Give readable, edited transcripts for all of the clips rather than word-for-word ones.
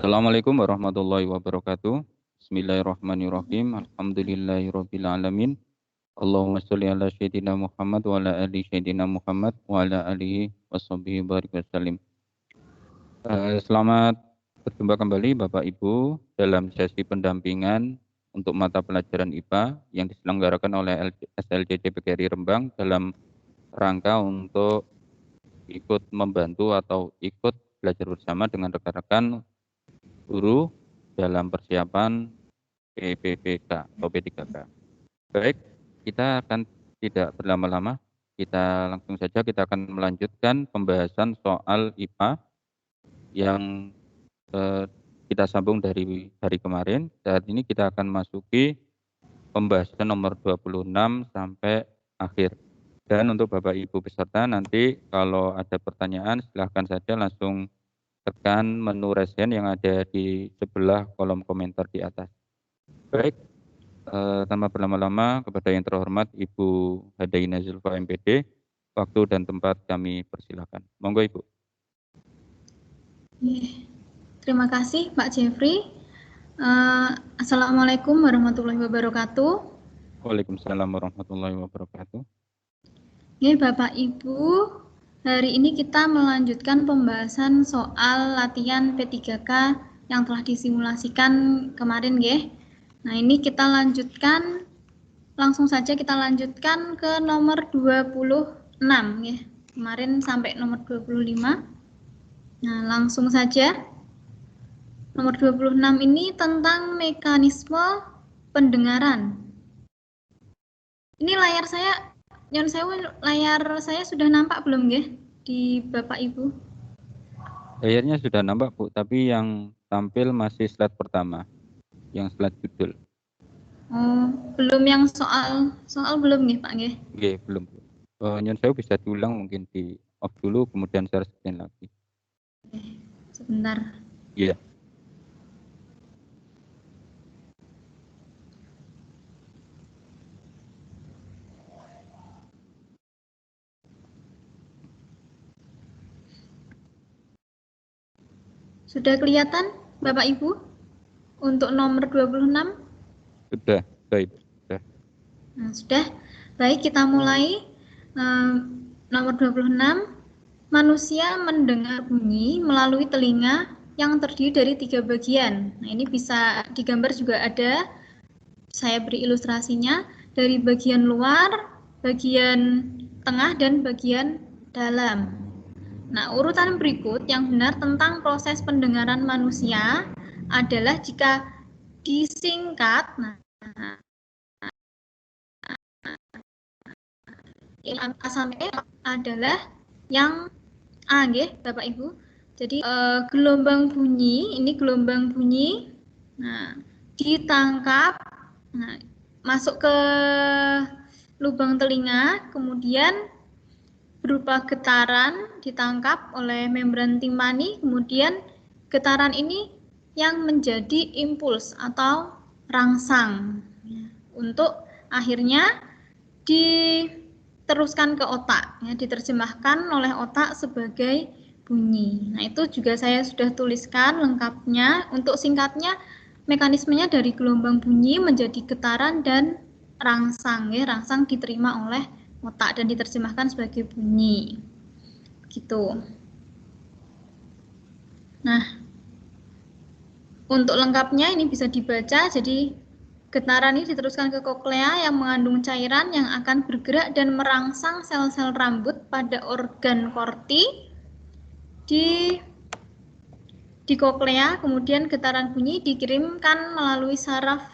Assalamualaikum warahmatullahi wabarakatuh. Bismillahirrahmanirrahim. Alhamdulillahirabbil alamin. Allahumma sholli ala sayyidina Muhammad wa ala ali sayyidina Muhammad wa ala alihi washabihi barik wasallim. Selamat berjumpa kembali Bapak Ibu dalam sesi pendampingan untuk mata pelajaran IPA yang diselenggarakan oleh SLCC PGRI Rembang dalam rangka untuk ikut membantu atau ikut belajar bersama dengan rekan-rekan guru dalam persiapan PPPK atau P3K. Baik, kita akan tidak berlama-lama, kita langsung saja kita akan melanjutkan pembahasan soal IPA yang kita sambung dari hari kemarin. Saat ini kita akan masuki pembahasan nomor 26 sampai akhir. Dan untuk Bapak Ibu peserta nanti kalau ada pertanyaan silahkan saja langsung tekan menu raise hand yang ada di sebelah kolom komentar di atas. Baik, tanpa berlama-lama kepada yang terhormat Ibu Hadaina Zulfa MPD, waktu dan tempat kami persilakan. Monggo Ibu. Terima kasih Pak Jeffrey. Assalamualaikum warahmatullahi wabarakatuh. Waalaikumsalam warahmatullahi wabarakatuh. Bapak Ibu, hari ini kita melanjutkan pembahasan soal latihan P3K yang telah disimulasikan kemarin, nggih. Nah, ini kita lanjutkan, langsung saja kita lanjutkan ke nomor 26, nggih. Kemarin sampai nomor 25. Nah, langsung saja. Nomor 26 ini tentang mekanisme pendengaran. Ini layar saya sudah nampak belum nggih di Bapak Ibu? Layarnya sudah nampak Bu, tapi yang tampil masih slide pertama, yang slide judul. Oh, belum yang soal belum nggih Pak nggih? Nggih, belum Bu. Nyon saya bisa diulang mungkin di off dulu kemudian saya scan lagi. Sebentar. Iya. Sudah kelihatan Bapak Ibu untuk nomor 26? Sudah, baik. Sudah. Nah, sudah. Baik, kita mulai. Nomor 26, manusia mendengar bunyi melalui telinga yang terdiri dari 3 bagian. Nah, ini bisa digambar juga ada. Saya beri ilustrasinya dari bagian luar, bagian tengah, dan bagian dalam. Nah, urutan berikut yang benar tentang proses pendengaran manusia adalah jika disingkat, yang A sampai E adalah yang A, nggih, Bapak Ibu. Jadi gelombang bunyi, ini gelombang bunyi. Nah, ditangkap, nah, masuk ke lubang telinga, kemudian berupa getaran ditangkap oleh membran timpani, kemudian getaran ini yang menjadi impuls atau rangsang untuk akhirnya diteruskan ke otak, ya, diterjemahkan oleh otak sebagai bunyi. Nah, itu juga saya sudah tuliskan lengkapnya. Untuk singkatnya, mekanismenya dari gelombang bunyi menjadi getaran dan rangsang, ya, rangsang diterima oleh otak dan diterjemahkan sebagai bunyi. Gitu. Nah, untuk lengkapnya ini bisa dibaca. Jadi getaran ini diteruskan ke koklea yang mengandung cairan yang akan bergerak dan merangsang sel-sel rambut pada organ korti di koklea. Kemudian getaran bunyi dikirimkan melalui saraf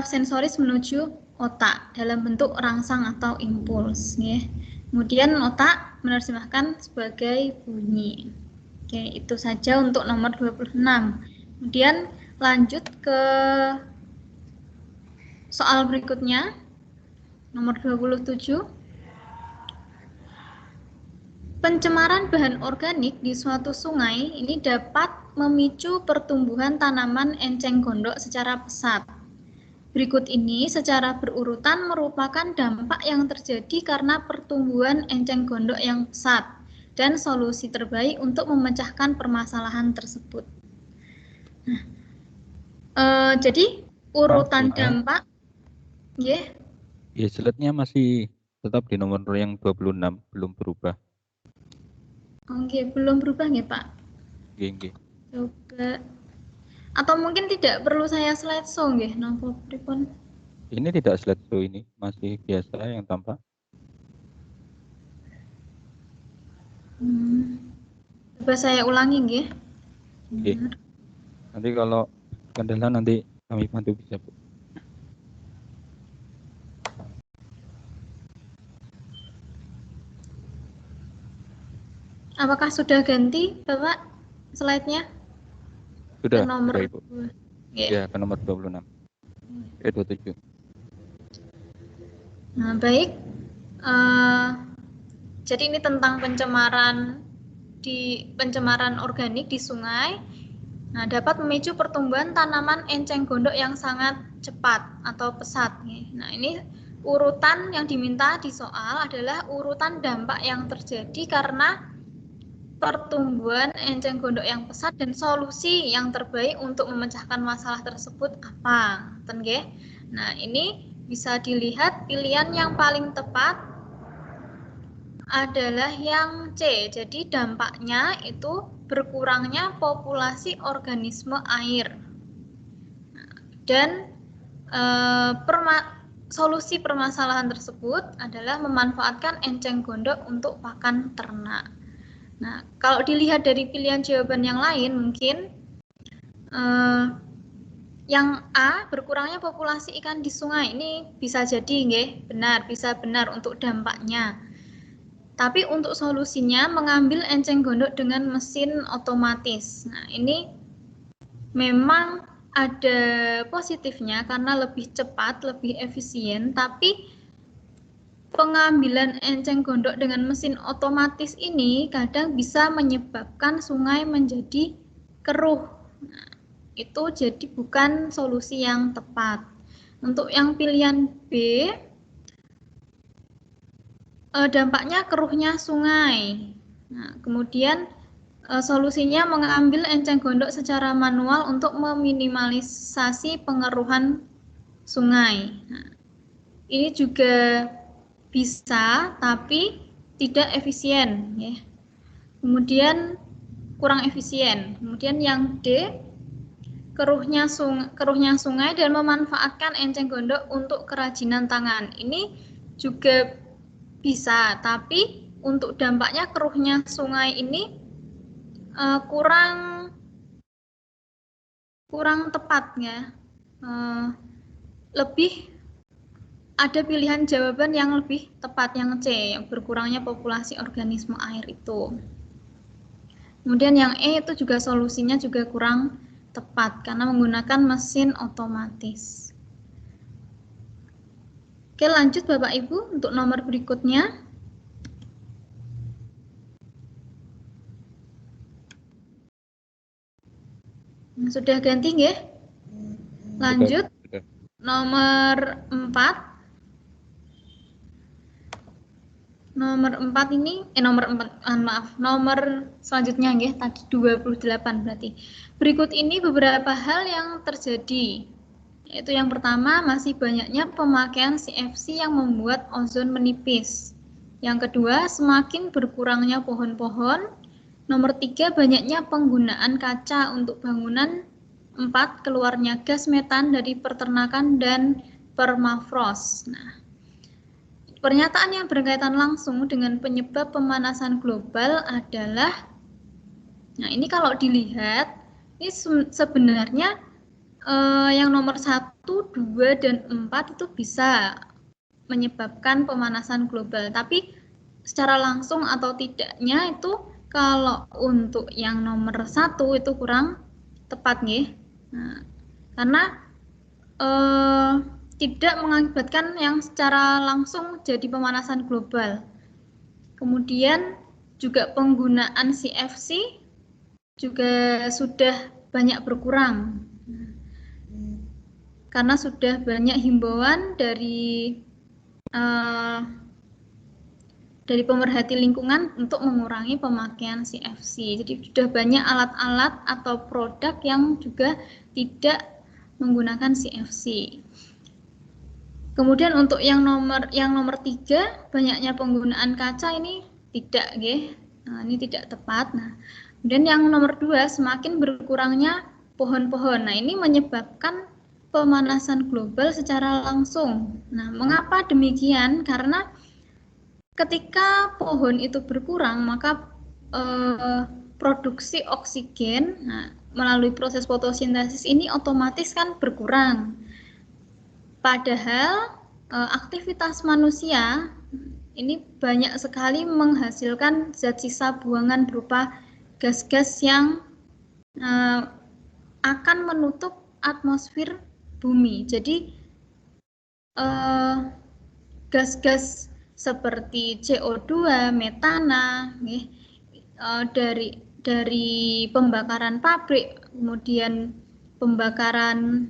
sensoris menuju otak dalam bentuk rangsang atau impuls, ya. Kemudian otak menerjemahkan sebagai bunyi. Oke, itu saja untuk nomor 26. Kemudian lanjut ke soal berikutnya, nomor 27. Pencemaran bahan organik di suatu sungai ini dapat memicu pertumbuhan tanaman enceng gondok secara pesat. Berikut ini secara berurutan merupakan dampak yang terjadi karena pertumbuhan enceng gondok yang pesat dan solusi terbaik untuk memecahkan permasalahan tersebut. Nah, jadi urutan dampak, ya. Ya, slide-nya masih tetap di nomor yang 26, belum berubah. Oke, belum berubah ya Pak? Oke. Coba. Atau mungkin tidak perlu saya slideshow nggih, napa pripun? Ini tidak slideshow, ini masih biasa yang tampak. Coba saya ulangi nggih. Oke. Nanti kalau kendala nanti kami bantu bisa, Bu. Apakah sudah ganti Bapak slide-nya? Sudah, Ke nomor sudah Ibu. 2. Ya, ke nomor 26. 27. Nah, baik. Jadi ini tentang pencemaran organik di sungai. Nah, dapat memicu pertumbuhan tanaman enceng gondok yang sangat cepat atau pesat. Nah, ini urutan yang diminta di soal adalah urutan dampak yang terjadi karena pertumbuhan enceng gondok yang pesat dan solusi yang terbaik untuk memecahkan masalah tersebut apa? Nah, ini bisa dilihat pilihan yang paling tepat adalah yang C. Jadi dampaknya itu berkurangnya populasi organisme air. Dan solusi permasalahan tersebut adalah memanfaatkan enceng gondok untuk pakan ternak. Nah, kalau dilihat dari pilihan jawaban yang lain mungkin yang A, berkurangnya populasi ikan di sungai, ini bisa jadi nggih, benar, bisa benar untuk dampaknya. Tapi untuk solusinya mengambil enceng gondok dengan mesin otomatis. Nah, ini memang ada positifnya karena lebih cepat, lebih efisien, tapi pengambilan enceng gondok dengan mesin otomatis ini kadang bisa menyebabkan sungai menjadi keruh. Nah, itu jadi bukan solusi yang tepat. Untuk yang pilihan B, dampaknya keruhnya sungai. Nah, kemudian solusinya mengambil enceng gondok secara manual untuk meminimalisasi pengeruhan sungai. Nah, ini juga bisa, tapi tidak efisien, ya. Kemudian kurang efisien. Kemudian yang D, keruhnya sungai dan memanfaatkan enceng gondok untuk kerajinan tangan. Ini juga bisa, tapi untuk dampaknya keruhnya sungai ini kurang tepat ya. Lebih ada pilihan jawaban yang lebih tepat yang C, yang berkurangnya populasi organisme air itu. Kemudian yang E itu juga solusinya juga kurang tepat karena menggunakan mesin otomatis. Oke, lanjut Bapak Ibu untuk nomor berikutnya. Sudah ganti nggih? Lanjut. Nomor 4. Nomor selanjutnya nggih, tadi 28 berarti. Berikut ini beberapa hal yang terjadi. Yaitu yang pertama, masih banyaknya pemakaian CFC yang membuat ozon menipis. Yang kedua, semakin berkurangnya pohon-pohon. Nomor 3, banyaknya penggunaan kaca untuk bangunan. 4, keluarnya gas metan dari peternakan dan permafrost. Nah, pernyataan yang berkaitan langsung dengan penyebab pemanasan global adalah, nah ini kalau dilihat, ini sebenarnya yang nomor 1, 2, dan 4 itu bisa menyebabkan pemanasan global. Tapi secara langsung atau tidaknya itu kalau untuk yang nomor 1 itu kurang tepat nih. Nah, karena tidak mengakibatkan yang secara langsung jadi pemanasan global. Kemudian juga penggunaan CFC juga sudah banyak berkurang. karena sudah banyak himbauan dari pemerhati lingkungan untuk mengurangi pemakaian CFC. Jadi sudah banyak alat-alat atau produk yang juga tidak menggunakan CFC. Kemudian untuk yang nomor 3, banyaknya penggunaan kaca ini tidak, nah, ini tidak tepat. Nah, kemudian yang nomor 2, semakin berkurangnya pohon-pohon. Nah, ini menyebabkan pemanasan global secara langsung. Nah, mengapa demikian? Karena ketika pohon itu berkurang, maka produksi oksigen melalui proses fotosintesis ini otomatis kan berkurang. Padahal aktivitas manusia ini banyak sekali menghasilkan zat sisa buangan berupa gas-gas yang akan menutup atmosfer bumi. Jadi gas-gas seperti CO2, metana, dari pembakaran pabrik, kemudian pembakaran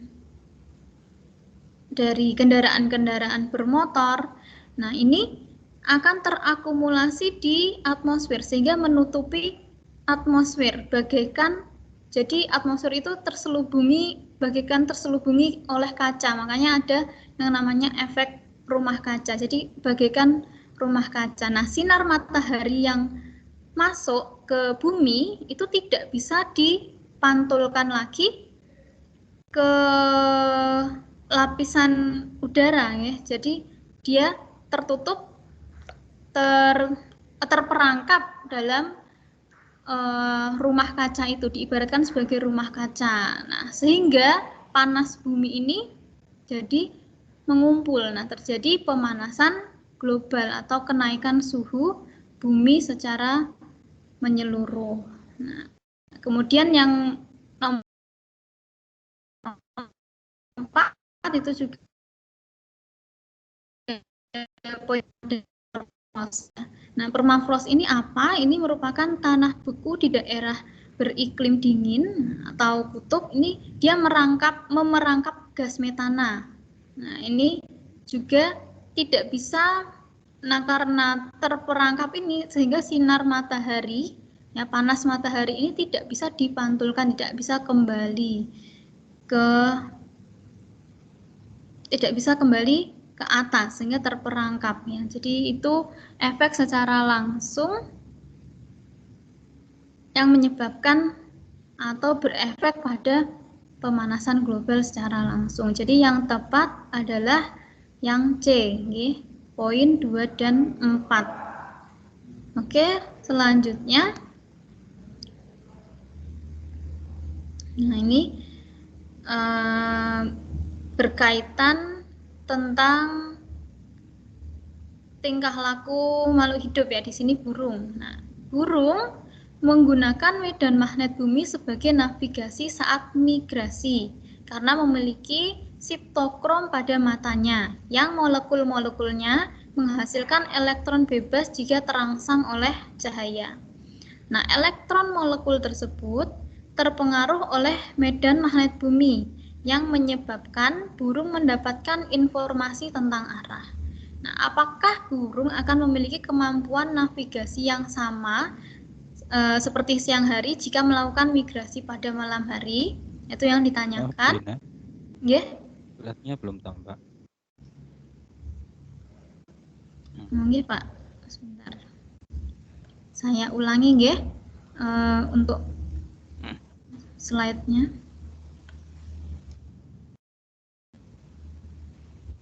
dari kendaraan-kendaraan bermotor. Nah, ini akan terakumulasi di atmosfer sehingga menutupi atmosfer bagaikan, jadi atmosfer itu terselubungi bagaikan terselubungi oleh kaca. Makanya ada yang namanya efek rumah kaca. Jadi bagaikan rumah kaca. Nah, sinar matahari yang masuk ke bumi itu tidak bisa dipantulkan lagi ke lapisan udara, ya. Jadi dia tertutup, terperangkap dalam rumah kaca itu, diibaratkan sebagai rumah kaca. Nah, sehingga panas bumi ini jadi mengumpul. Nah, terjadi pemanasan global atau kenaikan suhu bumi secara menyeluruh. Nah, kemudian yang nomor 4 itu juga Nah, permafrost ini apa? Ini merupakan tanah beku di daerah beriklim dingin atau kutub. Ini dia memerangkap gas metana. Nah, ini juga tidak bisa, nah karena terperangkap ini sehingga sinar matahari, ya panas matahari ini tidak bisa dipantulkan, tidak bisa kembali ke atas sehingga terperangkap, ya. Jadi itu efek secara langsung yang menyebabkan atau berefek pada pemanasan global secara langsung. Jadi yang tepat adalah yang C, poin 2 dan 4. Oke, selanjutnya. Nah, ini berkaitan tentang tingkah laku makhluk hidup, ya. Di sini burung. Nah, burung menggunakan medan magnet bumi sebagai navigasi saat migrasi karena memiliki siptokrom pada matanya yang molekul-molekulnya menghasilkan elektron bebas jika terangsang oleh cahaya. Nah, elektron molekul tersebut terpengaruh oleh medan magnet bumi yang menyebabkan burung mendapatkan informasi tentang arah. Nah, apakah burung akan memiliki kemampuan navigasi yang sama seperti siang hari jika melakukan migrasi pada malam hari? Itu yang ditanyakan. Beratnya belum tambah. Nggih, Pak. Sebentar. Saya ulangi, nggih, untuk slide-nya.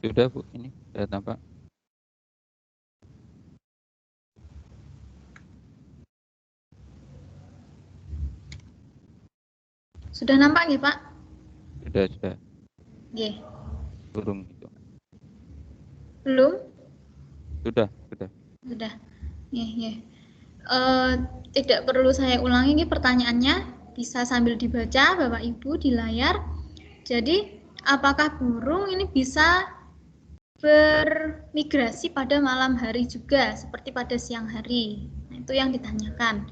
Sudah, Bu, ini sudah tampak. Sudah nampak nggih, Pak? Sudah. Nggih. Burung itu. Belum? Sudah. Nggih. Tidak perlu saya ulangi, nggih, pertanyaannya bisa sambil dibaca Bapak Ibu di layar. Jadi, apakah burung ini bisa bermigrasi pada malam hari juga seperti pada siang hari? Nah, itu yang ditanyakan.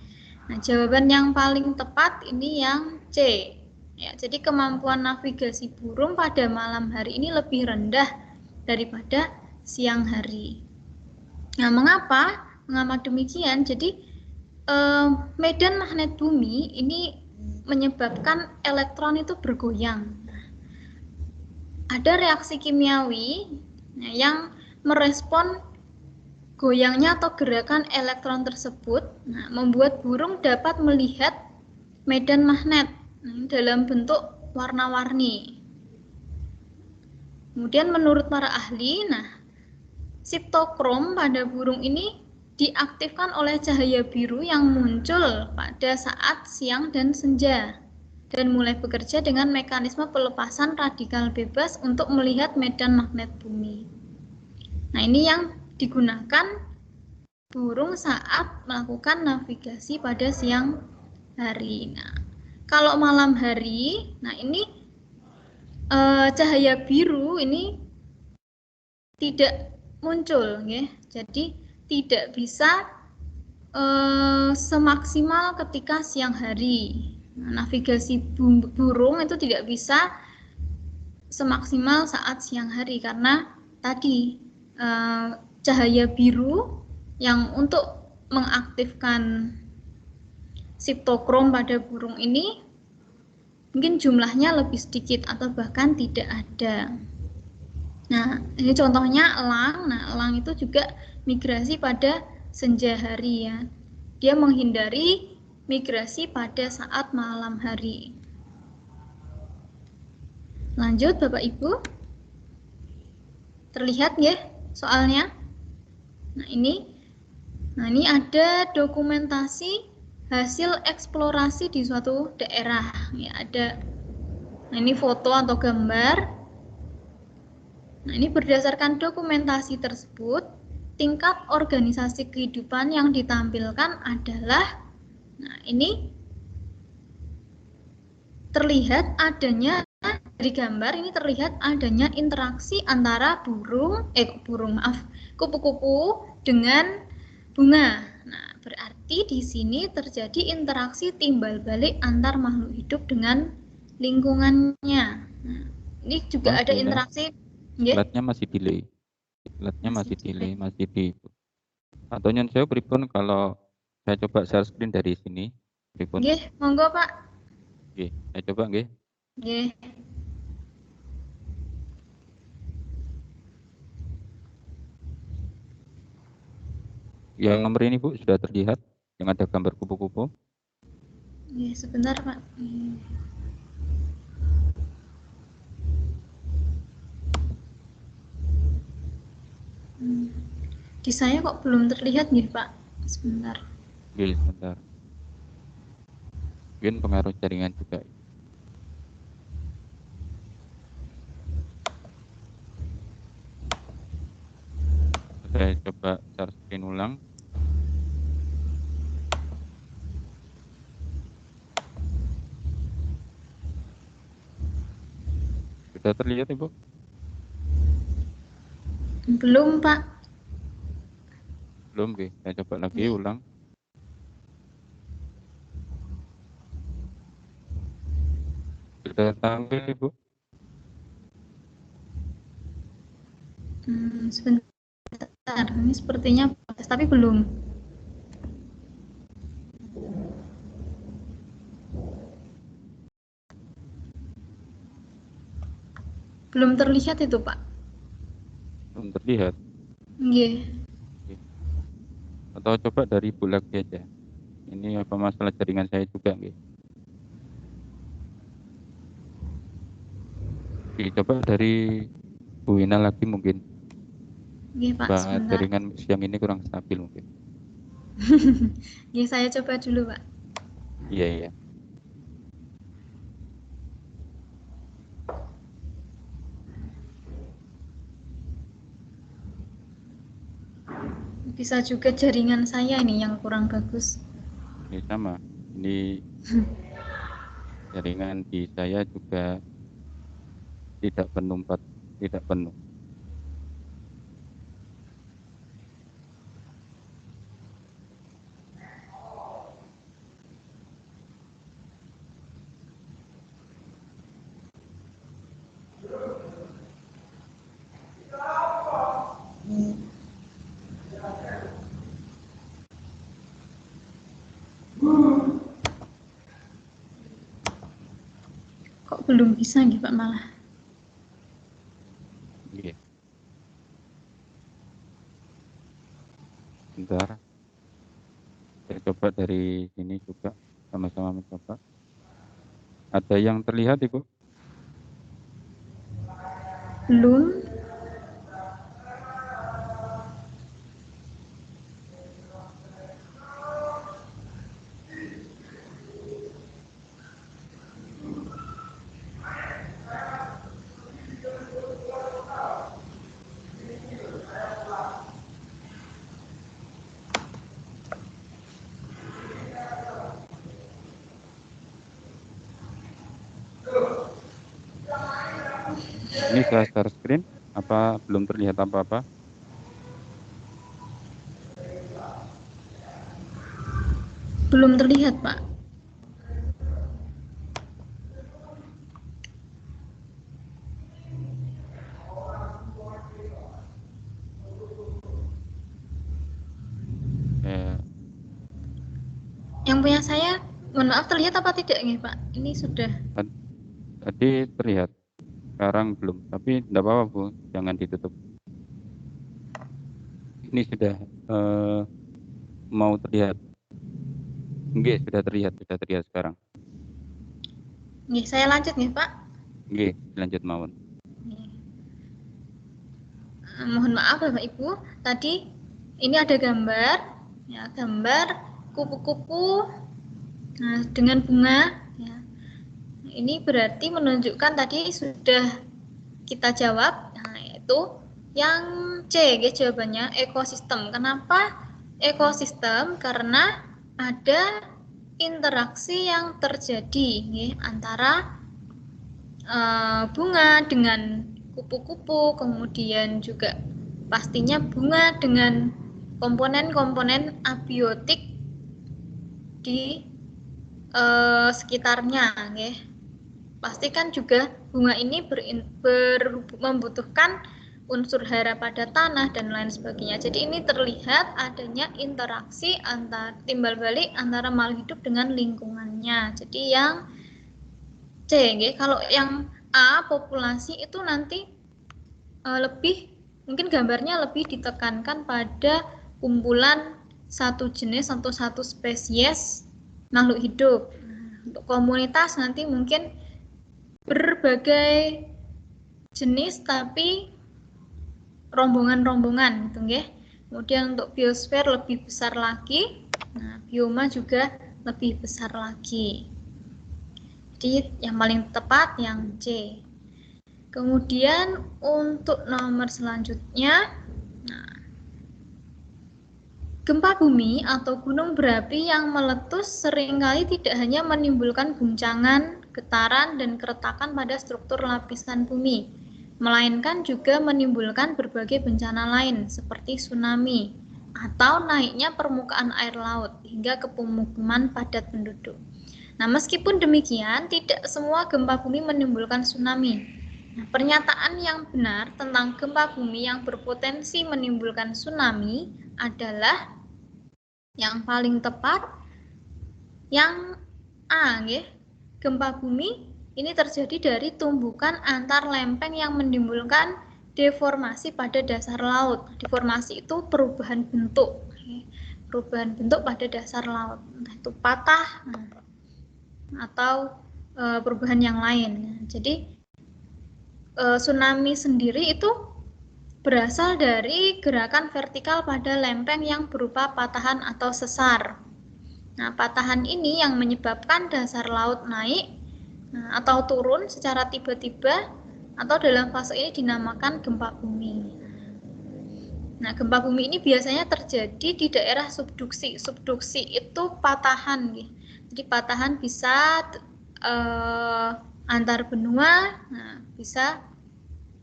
Nah, jawaban yang paling tepat ini yang C. Ya, jadi kemampuan navigasi burung pada malam hari ini lebih rendah daripada siang hari. Nah, mengapa? Mengapa demikian? Jadi medan magnet bumi ini menyebabkan elektron itu bergoyang. Ada reaksi kimiawi yang merespon goyangnya atau gerakan elektron tersebut, membuat burung dapat melihat medan magnet dalam bentuk warna-warni. Kemudian menurut para ahli, siptokrom pada burung ini diaktifkan oleh cahaya biru yang muncul pada saat siang dan senja dan mulai bekerja dengan mekanisme pelepasan radikal bebas untuk melihat medan magnet bumi. Nah, ini yang digunakan burung saat melakukan navigasi pada siang hari. Nah, kalau malam hari, ini cahaya biru ini tidak muncul, ya. Jadi tidak bisa semaksimal ketika siang hari. Navigasi burung itu tidak bisa semaksimal saat siang hari karena tadi cahaya biru yang untuk mengaktifkan siptokrom pada burung ini mungkin jumlahnya lebih sedikit atau bahkan tidak ada. Nah, ini contohnya elang. Nah, elang itu juga migrasi pada senja hari, ya. Dia menghindari migrasi pada saat malam hari. Lanjut, Bapak Ibu. Terlihat ya soalnya? Nah, ini ada dokumentasi hasil eksplorasi di suatu daerah. Ya, ada. Nah, ini foto atau gambar. Nah, ini berdasarkan dokumentasi tersebut, tingkat organisasi kehidupan yang ditampilkan adalah, ini terlihat adanya dari gambar ini terlihat adanya interaksi antara kupu-kupu dengan bunga. Nah, berarti di sini terjadi interaksi timbal balik antar makhluk hidup dengan lingkungannya. Nah, ini juga ada interaksi. Slide-nya masih delay. Slide-nya masih delay, masih di. Atau nyon saya pripun kalau saya coba share screen dari sini? Pripun? Nggih, monggo Pak. Nggih, saya coba nggih. Nggih. Yang nomor ini Bu sudah terlihat yang ada gambar kupu-kupu. Nggih, sebentar Pak. Di saya kok belum terlihat nih Pak. Sebentar. Nggih, sebentar. Mungkin pengaruh jaringan juga. Saya coba share screen ulang. Sudah terlihat Ibu? Belum Pak. Belum nggih. Saya coba lagi ulang. Sudah tampil Ibu? Sebentar, ini sepertinya tapi belum. Belum terlihat itu Pak. Belum terlihat. Nggih. Atau coba dari Ibu lagi aja. Ini apa masalah jaringan saya juga nggih. Coba dari Bu Ina lagi mungkin. Nggih Pak, sebentar. Jaringan siang ini kurang stabil mungkin. Nggih, saya coba dulu Pak. Iya, iya. Bisa juga jaringan saya ini yang kurang bagus. Ini sama. Ini jaringan di saya juga tidak penuh, tidak penuh. belum bisa nggih Pak malah. Nggih. Bentar. Saya coba dari sini juga, sama-sama mencoba. Ada yang terlihat, Ibu? Belum. Ini saya share screen, apa belum terlihat apa-apa? Belum terlihat Pak. Yang punya saya, mohon maaf terlihat apa tidak nih Pak? Ini sudah. Tadi terlihat, sekarang belum. Tapi tidak apa-apa Bu, jangan ditutup. Ini sudah mau terlihat. Nggih, sudah terlihat sekarang. Nggih, saya lanjut nih Pak. Nggih, lanjut mawon. Mohon maaf Bapak Ibu, tadi ini ada gambar, ya gambar kupu-kupu dengan bunga. Ya. Ini berarti menunjukkan tadi sudah kita jawab, yaitu yang C, jawabannya ekosistem. Kenapa ekosistem? Karena ada interaksi yang terjadi antara bunga dengan kupu-kupu, kemudian juga pastinya bunga dengan komponen-komponen abiotik di sekitarnya. Pastikan juga bunga ini membutuhkan unsur hara pada tanah dan lain sebagainya. Jadi ini terlihat adanya interaksi timbal balik antara makhluk hidup dengan lingkungannya. Jadi yang C, kalau yang A populasi itu nanti lebih mungkin gambarnya lebih ditekankan pada kumpulan satu jenis atau satu spesies makhluk hidup. Untuk komunitas nanti mungkin berbagai jenis tapi rombongan-rombongan gitu nggih. Kemudian untuk biosfer lebih besar lagi. Nah, bioma juga lebih besar lagi. Jadi yang paling tepat yang C. Kemudian untuk nomor selanjutnya, gempa bumi atau gunung berapi yang meletus seringkali tidak hanya menimbulkan guncangan, getaran, dan keretakan pada struktur lapisan bumi, melainkan juga menimbulkan berbagai bencana lain seperti tsunami atau naiknya permukaan air laut hingga ke pemukiman padat penduduk. Nah, meskipun demikian, tidak semua gempa bumi menimbulkan tsunami. Nah, pernyataan yang benar tentang gempa bumi yang berpotensi menimbulkan tsunami adalah yang paling tepat yang A, gempa bumi ini terjadi dari tumbukan antar lempeng yang menimbulkan deformasi pada dasar laut. Deformasi itu perubahan bentuk, pada dasar laut, entah itu patah atau perubahan yang lain. Jadi tsunami sendiri itu berasal dari gerakan vertikal pada lempeng yang berupa patahan atau sesar. Nah, patahan ini yang menyebabkan dasar laut naik atau turun secara tiba-tiba atau dalam fase ini dinamakan gempa bumi. Nah, gempa bumi ini biasanya terjadi di daerah subduksi. Subduksi itu patahan. Jadi patahan bisa antar benua, bisa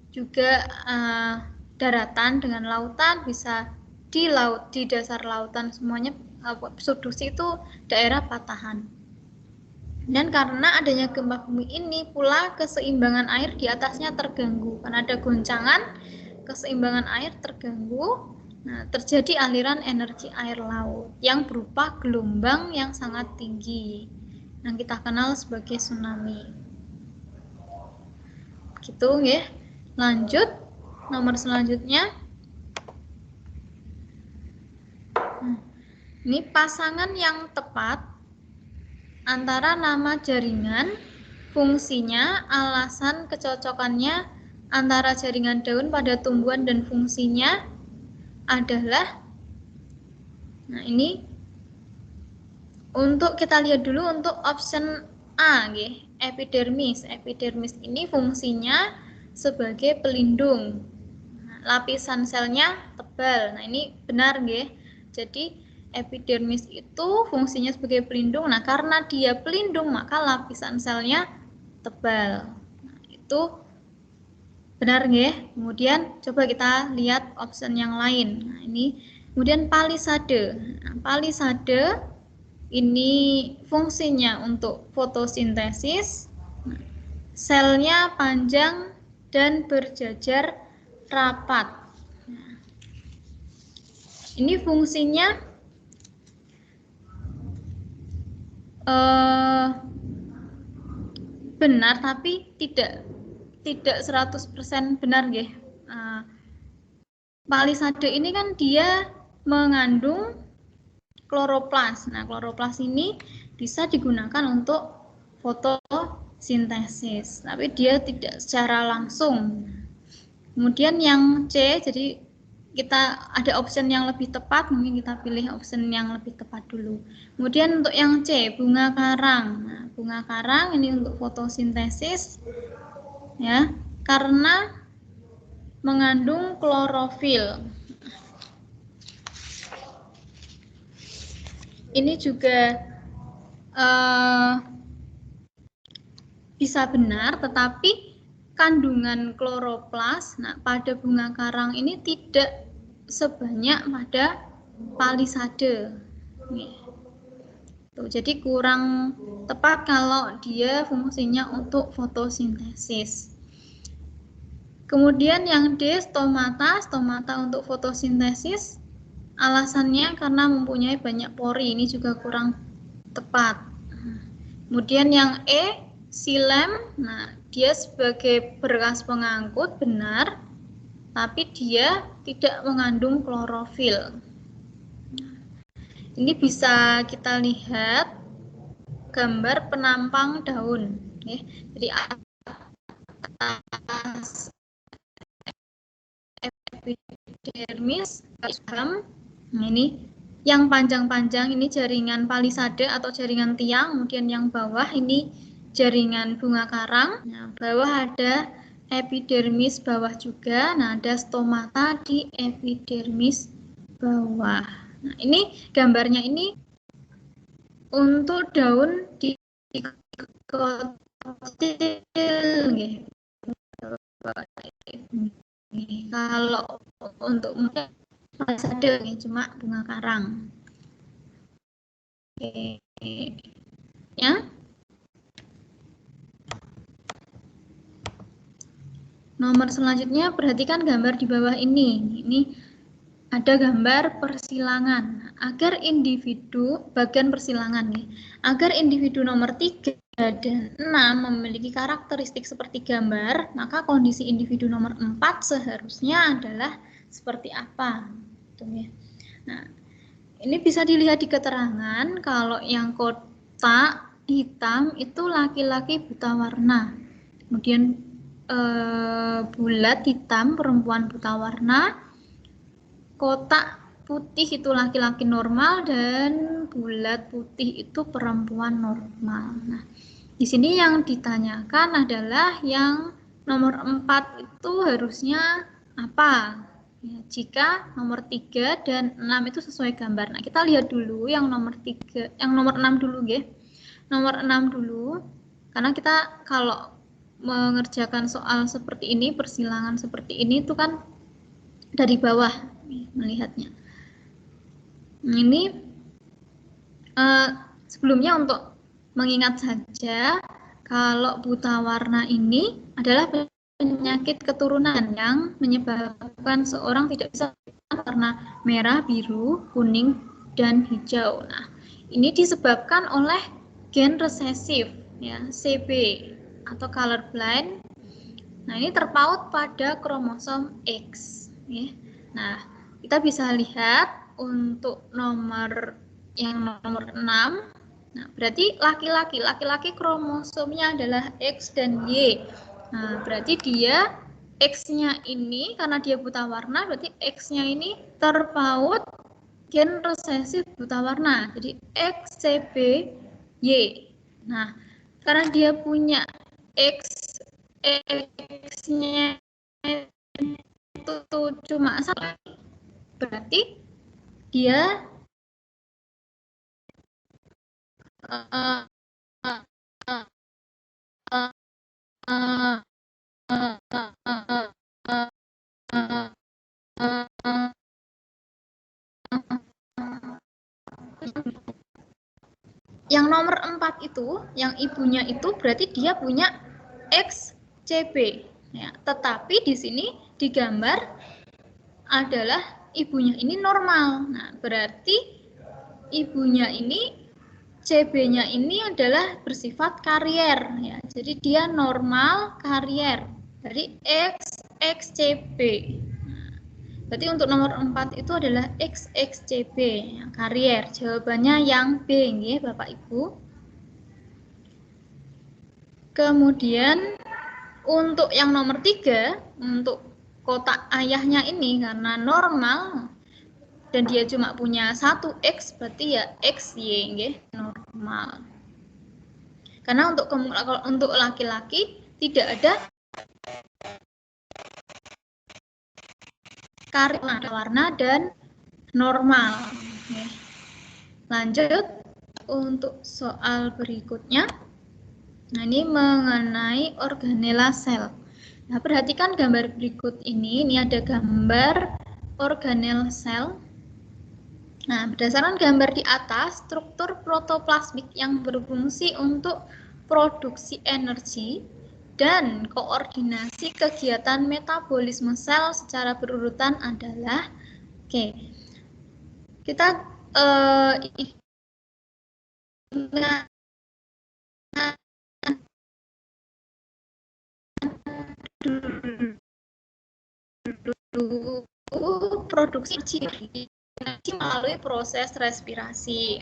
juga daratan dengan lautan, bisa di laut, di dasar lautan, semuanya subduksi itu daerah patahan. Dan karena adanya gempa bumi ini pula keseimbangan air di atasnya terganggu. Karena ada goncangan, keseimbangan air terganggu, terjadi aliran energi air laut yang berupa gelombang yang sangat tinggi yang kita kenal sebagai tsunami. gitu ya. Lanjut, nomor selanjutnya. Ini pasangan yang tepat antara nama jaringan, fungsinya, alasan kecocokannya antara jaringan daun pada tumbuhan dan fungsinya adalah, nah ini untuk kita lihat dulu untuk option A, epidermis. Epidermis ini fungsinya sebagai pelindung. Lapisan selnya tebal. Nah ini benar, jadi epidermis itu fungsinya sebagai pelindung. Nah karena dia pelindung maka lapisan selnya tebal. Nah, itu benar, Kemudian coba kita lihat option yang lain. Nah ini kemudian palisade. Nah, palisade ini fungsinya untuk fotosintesis, selnya panjang dan berjajar rapat. Ini fungsinya benar tapi tidak 100% benar, palisade ini kan dia mengandung kloroplas. Nah, kloroplas ini bisa digunakan untuk fotosintesis, tapi dia tidak secara langsung. Kemudian yang C, jadi kita ada option yang lebih tepat, mungkin kita pilih option yang lebih tepat dulu. Kemudian untuk yang C, bunga karang. Nah, bunga karang ini untuk fotosintesis, ya, karena mengandung klorofil. Ini juga bisa benar, tetapi kandungan kloroplas, nah pada bunga karang ini tidak sebanyak pada palisade. Tuh, jadi kurang tepat kalau dia fungsinya untuk fotosintesis. Kemudian yang D, stomata. Stomata untuk fotosintesis. Alasannya karena mempunyai banyak pori, ini juga kurang tepat. Kemudian yang E, xilem, nah dia sebagai berkas pengangkut benar, tapi dia tidak mengandung klorofil. Ini bisa kita lihat gambar penampang daun, jadi atas epidermis, ini yang panjang-panjang ini jaringan palisade atau jaringan tiang, kemudian yang bawah ini jaringan bunga karang. Nah, bawah ada epidermis bawah juga. Nah, ada stomata di epidermis bawah. Nah, ini gambarnya ini untuk daun di kotil, kalau untuk muda palisade ini cuma bunga karang. Oke, ya. Nomor selanjutnya perhatikan gambar di bawah ini. Ini ada gambar persilangan. Agar individu bagian persilangan agar individu nomor 3 dan 6 memiliki karakteristik seperti gambar, maka kondisi individu nomor 4 seharusnya adalah seperti apa? Nah, ini bisa dilihat di keterangan kalau yang kotak hitam itu laki-laki buta warna. Kemudian bulat hitam perempuan buta warna. Kotak putih itu laki-laki normal dan bulat putih itu perempuan normal. Nah, di sini yang ditanyakan adalah yang nomor 4 itu harusnya apa? Ya, jika nomor 3 dan 6 itu sesuai gambar. Nah, kita lihat dulu yang nomor 3, yang nomor 6 dulu, Nomor 6 dulu. Karena kita kalau mengerjakan soal seperti ini, persilangan seperti ini itu kan dari bawah melihatnya. Ini sebelumnya untuk mengingat saja kalau buta warna ini adalah penyakit keturunan yang menyebabkan seorang tidak bisa warna merah, biru, kuning, dan hijau. Nah, ini disebabkan oleh gen resesif, ya, CB atau colorblind Nah, ini terpaut pada kromosom X. Ya. Nah, kita bisa lihat untuk yang nomor 6. Nah, berarti laki-laki kromosomnya adalah X dan Y. Nah, berarti dia X-nya ini, karena dia buta warna, berarti X-nya ini terpaut gen resesif buta warna. Jadi XCBY. Nah, karena dia punya X-nya itu cuma satu, berarti dia yang nomor 4 itu, yang ibunya itu berarti dia punya XCB. Ya, tetapi di sini digambar adalah ibunya ini normal. Nah, berarti ibunya ini CB-nya ini adalah bersifat karier. Ya, jadi dia normal karier dari XCB. Berarti untuk nomor 4 itu adalah XXCB, ya, karier. Jawabannya yang B, ya, Bapak Ibu. Kemudian untuk yang nomor 3, untuk kotak ayahnya ini karena normal dan dia cuma punya 1 X, berarti ya XY, ya, normal. Karena untuk laki-laki tidak ada karier warna dan normal. Oke. Lanjut untuk soal berikutnya. Nah, ini mengenai organela sel. Nah, perhatikan gambar berikut ini. Ini ada gambar organel sel. Nah, berdasarkan gambar di atas, struktur protoplasmik yang berfungsi untuk produksi energi dan koordinasi kegiatan metabolisme sel secara berurutan adalah, oke, kita ingat dulu produksi energi melalui proses respirasi.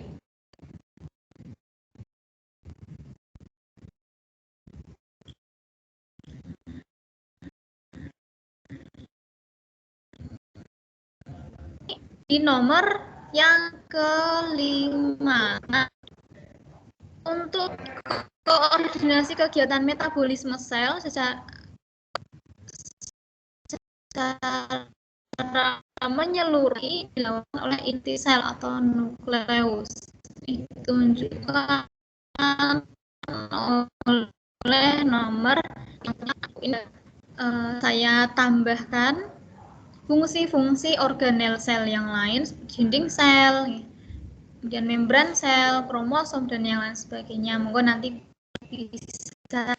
Di nomor yang kelima, nah, untuk koordinasi kegiatan metabolisme sel secara menyeluruh dilakukan oleh inti sel atau nukleus. Ditunjukkan oleh nomor yang saya tambahkan fungsi-fungsi organel sel yang lain seperti dinding sel, kemudian membran sel, kromosom, dan yang lain sebagainya. Monggo nanti bisa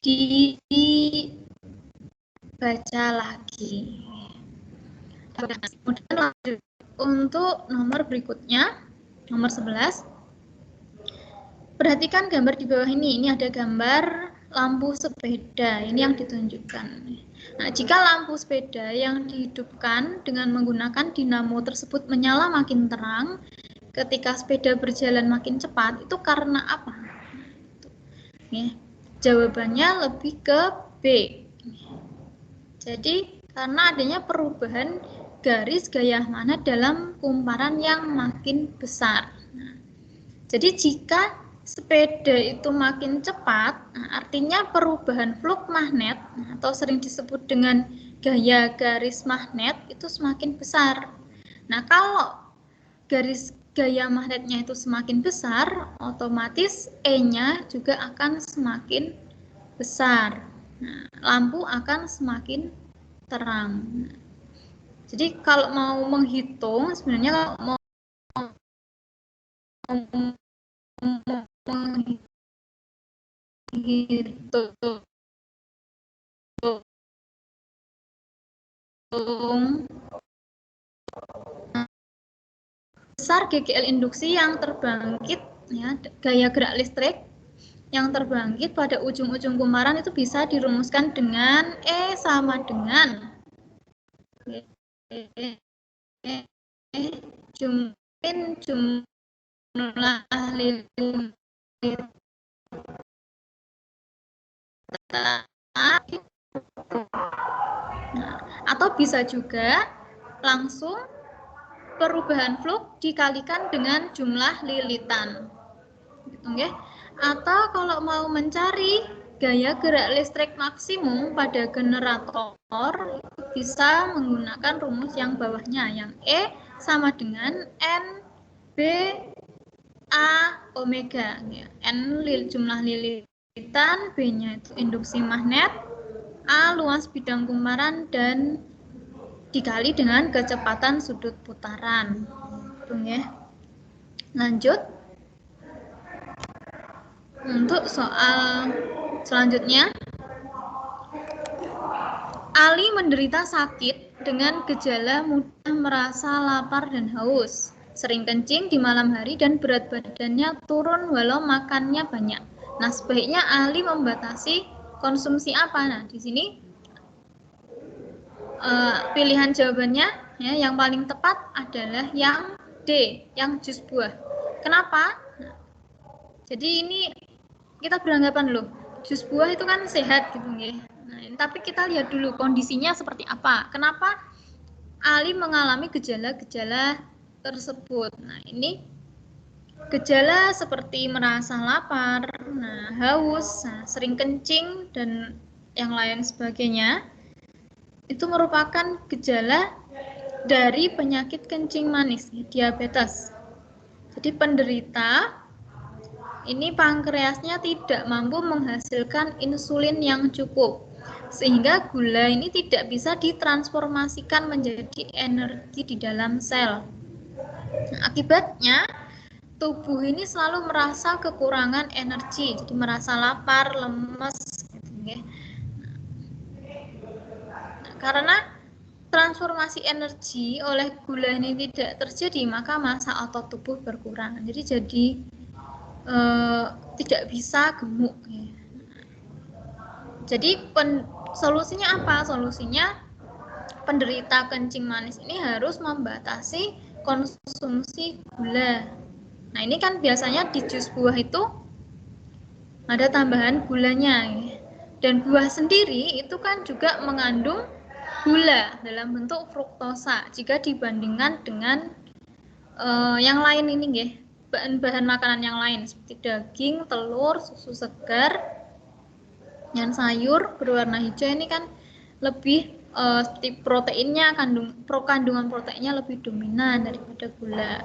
dibaca lagi. Kemudian lanjut untuk nomor berikutnya, nomor 11. Perhatikan gambar di bawah ini. Ini ada gambar lampu sepeda. Ini yang ditunjukkan. Nah, jika lampu sepeda yang dihidupkan dengan menggunakan dinamo tersebut menyala makin terang, ketika sepeda berjalan makin cepat, itu karena apa? Nih, jawabannya lebih ke B. Jadi, karena adanya perubahan garis gaya magnet dalam kumparan yang makin besar. Nah, jadi jika sepeda itu makin cepat, nah, artinya perubahan flux magnet atau sering disebut dengan gaya garis magnet itu semakin besar. Nah, kalau garis gaya magnetnya itu semakin besar, otomatis E-nya juga akan semakin besar. Nah, lampu akan semakin terang. Nah, jadi kalau mau menghitung, sebenarnya kalau mau menghitung besar GGL induksi yang terbangkit, ya, gaya gerak listrik yang terbangkit pada ujung-ujung kumparan itu bisa dirumuskan dengan E sama dengan jumlah lilitan, atau bisa juga langsung perubahan fluk dikalikan dengan jumlah lilitan, gitu ya. Atau kalau mau mencari gaya gerak listrik maksimum pada generator, bisa menggunakan rumus yang bawahnya, yang E sama dengan N B A omega, ya. N jumlah lilitan, B-nya itu induksi magnet, A luas bidang kumparan, dan dikali dengan kecepatan sudut putaran. Ya. Lanjut. Untuk soal selanjutnya, Ali menderita sakit dengan gejala mudah merasa lapar dan haus, sering kencing di malam hari, dan berat badannya turun walau makannya banyak. Nah, sebaiknya Ali membatasi konsumsi apa? Nah, di sini pilihan jawabannya ya, yang paling tepat adalah yang D, yang jus buah. Kenapa? Nah, jadi ini kita beranggapan loh, jus buah itu kan sehat gitu ya. Nah, tapi kita lihat dulu kondisinya seperti apa. Kenapa Ali mengalami gejala-gejala tersebut? Nah, ini gejala seperti merasa lapar, nah, haus, nah, sering kencing, dan yang lain sebagainya. Itu merupakan gejala dari penyakit kencing manis, diabetes. Jadi penderita ini pankreasnya tidak mampu menghasilkan insulin yang cukup, sehingga gula ini tidak bisa ditransformasikan menjadi energi di dalam sel. Nah, akibatnya tubuh ini selalu merasa kekurangan energi, jadi merasa lapar, lemes, gitu ya. Nah, karena transformasi energi oleh gula ini tidak terjadi, maka massa otot tubuh berkurang. Jadi tidak bisa gemuk. Ya. Jadi solusinya apa? Solusinya penderita kencing manis ini harus membatasi konsumsi gula. Nah, ini kan biasanya di jus buah itu ada tambahan gulanya. Ya. Dan buah sendiri itu kan juga mengandung gula dalam bentuk fruktosa jika dibandingkan dengan yang lain ini ya, bahan-bahan makanan yang lain seperti daging, telur, susu segar, dan sayur berwarna hijau ini kan lebih seperti proteinnya, kandungan proteinnya lebih dominan daripada gula.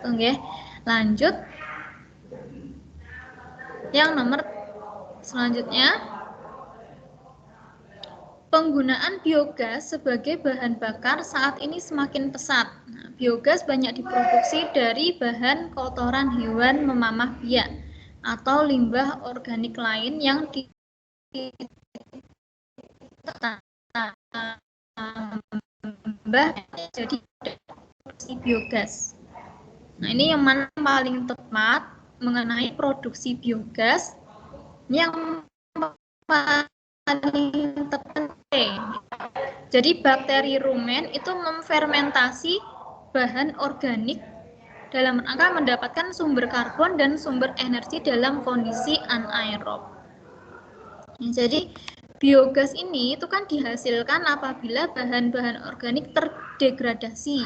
Oke, lanjut yang nomor selanjutnya. Penggunaan biogas sebagai bahan bakar saat ini semakin pesat. Nah, biogas banyak diproduksi dari bahan kotoran hewan memamah biak atau limbah organik lain yang ditambah jadi produksi biogas. Nah, ini yang mana paling tepat mengenai produksi biogas yang paling penting. Jadi bakteri rumen itu memfermentasi bahan organik dalam rangka mendapatkan sumber karbon dan sumber energi dalam kondisi anaerob. Jadi biogas ini itu kan dihasilkan apabila bahan-bahan organik terdegradasi.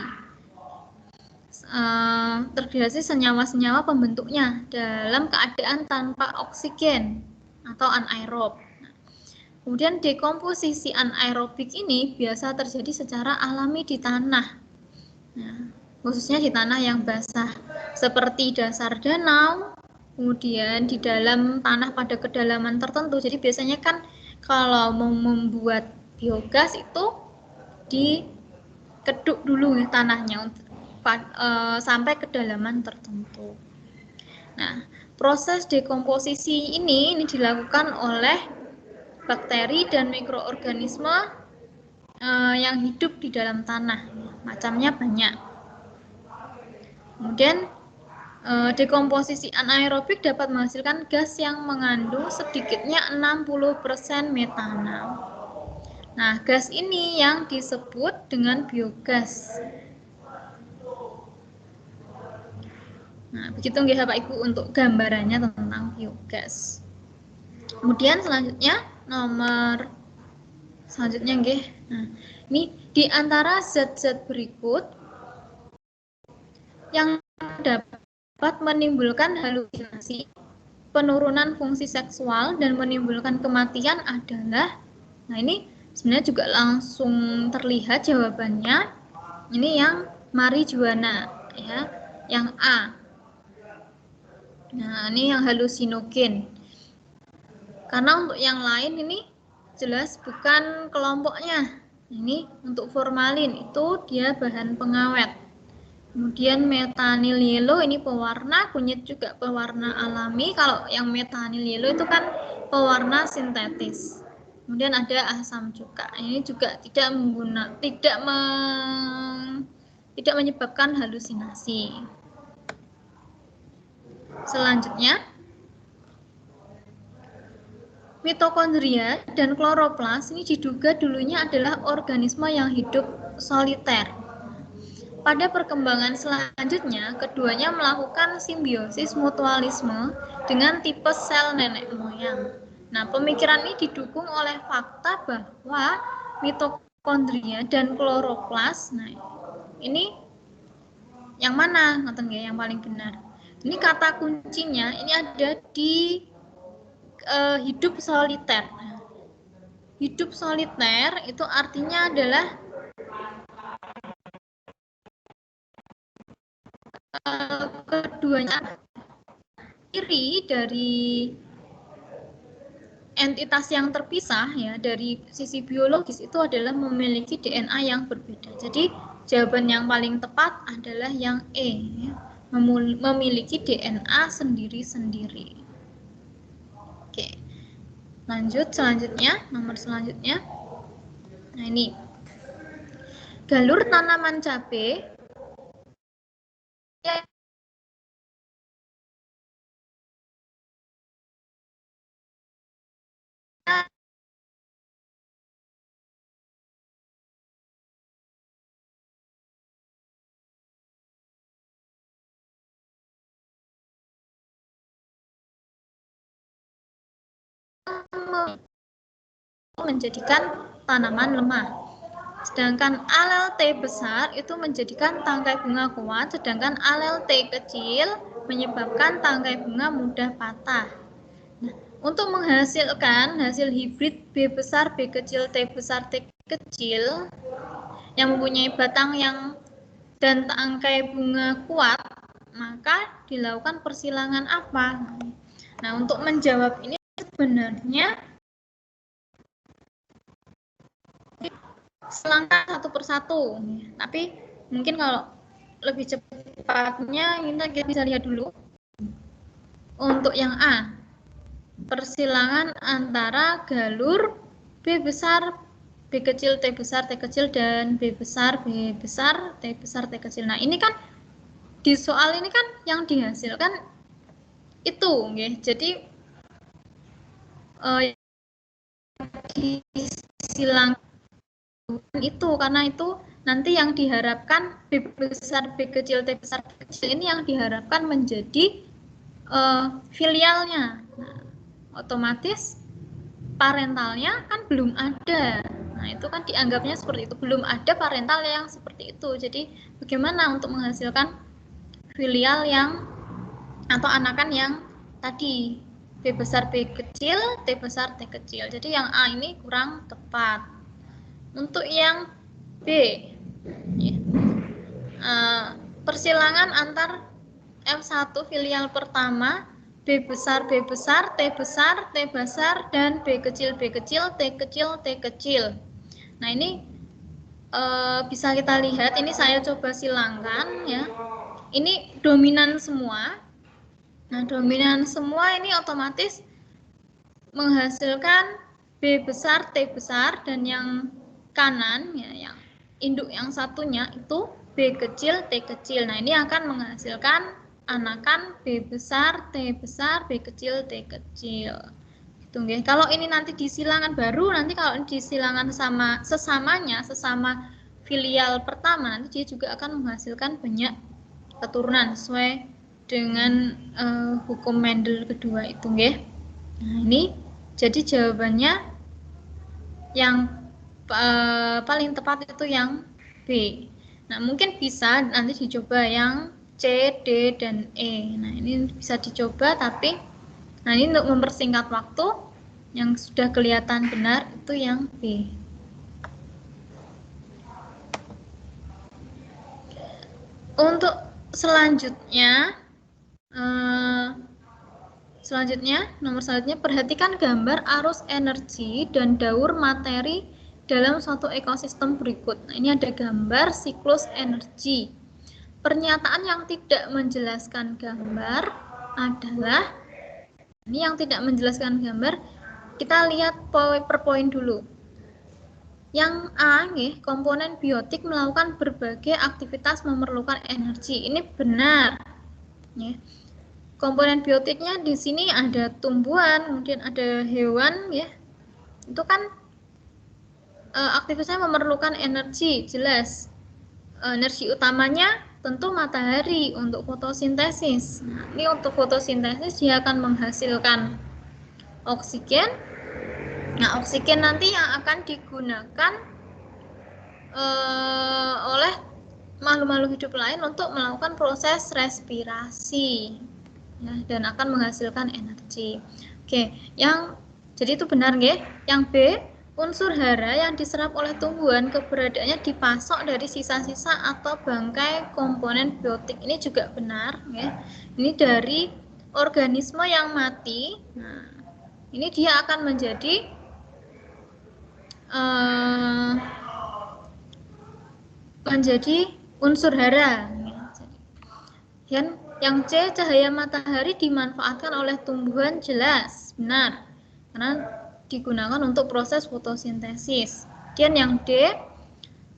Terdegradasi senyawa-senyawa pembentuknya dalam keadaan tanpa oksigen atau anaerob. Kemudian dekomposisi anaerobik ini biasa terjadi secara alami di tanah, nah, khususnya di tanah yang basah seperti dasar danau, kemudian di dalam tanah pada kedalaman tertentu. Jadi biasanya kan kalau mau membuat biogas itu dikeduk dulu ya tanahnya sampai kedalaman tertentu. Nah, proses dekomposisi ini dilakukan oleh bakteri dan mikroorganisme yang hidup di dalam tanah. Macamnya banyak. Kemudian Dekomposisi anaerobik dapat menghasilkan gas yang mengandung sedikitnya 60% metanol. Nah, gas ini yang disebut dengan biogas. Nah, begitu nggih Bapak Ibu untuk gambarannya tentang biogas. Kemudian selanjutnya nomor selanjutnya nggih. Nah, ini di antara zat-zat berikut yang dapat menimbulkan halusinasi, penurunan fungsi seksual dan menimbulkan kematian adalah, nah ini sebenarnya juga langsung terlihat jawabannya. Ini yang marijuana ya, yang A. Nah, ini yang halusinogen. Karena untuk yang lain ini jelas bukan kelompoknya. Ini untuk formalin itu dia bahan pengawet. Kemudian metanil yellow ini pewarna, kunyit juga pewarna alami. Kalau yang metanil yellow itu kan pewarna sintetis. Kemudian ada asam cuka. Ini juga tidak menyebabkan halusinasi. Selanjutnya, mitokondria dan kloroplas ini diduga dulunya adalah organisme yang hidup soliter. Pada perkembangan selanjutnya, keduanya melakukan simbiosis mutualisme dengan tipe sel nenek moyang. Nah, pemikiran ini didukung oleh fakta bahwa mitokondria dan kloroplas, nah ini yang mana? Ngoten nggih, yang paling benar. Ini kata kuncinya ini ada di hidup soliter. Hidup soliter itu artinya adalah keduanya ciri dari entitas yang terpisah ya dari sisi biologis itu adalah memiliki DNA yang berbeda. Jadi jawaban yang paling tepat adalah yang E ya, memiliki DNA sendiri-sendiri. Oke. Lanjut selanjutnya, nomor selanjutnya. Nah, ini galur tanaman cabai menjadikan tanaman lemah. Sedangkan alel T besar itu menjadikan tangkai bunga kuat, sedangkan alel T kecil menyebabkan tangkai bunga mudah patah. Nah, untuk menghasilkan hasil hibrid B besar, B kecil, T besar, T kecil yang mempunyai batang yang dan tangkai bunga kuat, maka dilakukan persilangan apa? Nah, untuk menjawab ini sebenarnya selangkah satu persatu, tapi mungkin kalau lebih cepatnya kita bisa lihat dulu untuk yang A, persilangan antara galur B besar, B kecil, T besar, T kecil, dan B besar, B besar, T besar, T kecil. Nah, ini kan di soal ini kan yang dihasilkan itu, jadi disilang itu karena itu nanti yang diharapkan B besar, B kecil, T besar, T kecil ini yang diharapkan menjadi filialnya. Nah, otomatis parentalnya kan belum ada. Nah, itu kan dianggapnya seperti itu, belum ada parental yang seperti itu. Jadi bagaimana untuk menghasilkan filial yang atau anakan yang tadi B besar B kecil, T besar T kecil. Jadi yang A ini kurang tepat. Untuk yang B, ya, persilangan antar F1 filial pertama B besar, T besar, T besar, dan B kecil, T kecil. Nah, ini bisa kita lihat, ini saya coba silangkan ya. Ini dominan semua. Nah, dominan semua ini otomatis menghasilkan B besar, T besar, dan yang kanan ya, yang induk yang satunya itu B kecil, T kecil. Nah, ini akan menghasilkan anakan, B besar, T besar, B kecil, T kecil. Gitu nggih. Kalau ini nanti di silangan baru, nanti kalau di silangan sesama filial pertama, nanti dia juga akan menghasilkan banyak keturunan sesuai dengan hukum Mendel kedua itu nggih. Nah, ini jadi jawabannya yang paling tepat itu yang B. Nah, mungkin bisa nanti dicoba yang C, D, dan E. Nah, ini bisa dicoba, tapi nah ini untuk mempersingkat waktu, yang sudah kelihatan benar itu yang B. Untuk selanjutnya, nomor selanjutnya, perhatikan gambar arus energi dan daur materi dalam suatu ekosistem berikut. Nah, ini ada gambar siklus energi. Pernyataan yang tidak menjelaskan gambar adalah, ini yang tidak menjelaskan gambar, kita lihat per poin dulu. Yang A, komponen biotik melakukan berbagai aktivitas memerlukan energi. Ini benar. Komponen biotiknya di sini ada tumbuhan, kemudian ada hewan, ya. Itu kan aktivitasnya memerlukan energi, jelas. Energi utamanya tentu matahari untuk fotosintesis. Nah, ini untuk fotosintesis dia akan menghasilkan oksigen. Nah, oksigen nanti yang akan digunakan oleh makhluk-makhluk hidup lain untuk melakukan proses respirasi, ya, dan akan menghasilkan energi. Oke, jadi itu benar nggih. Yang B, unsur hara yang diserap oleh tumbuhan keberadaannya dipasok dari sisa-sisa atau bangkai komponen biotik. Ini juga benar, ya. Ini dari organisme yang mati. Nah, ini dia akan menjadi unsur hara. Dan yang C, cahaya matahari dimanfaatkan oleh tumbuhan, jelas benar, karena digunakan untuk proses fotosintesis. Dan yang D,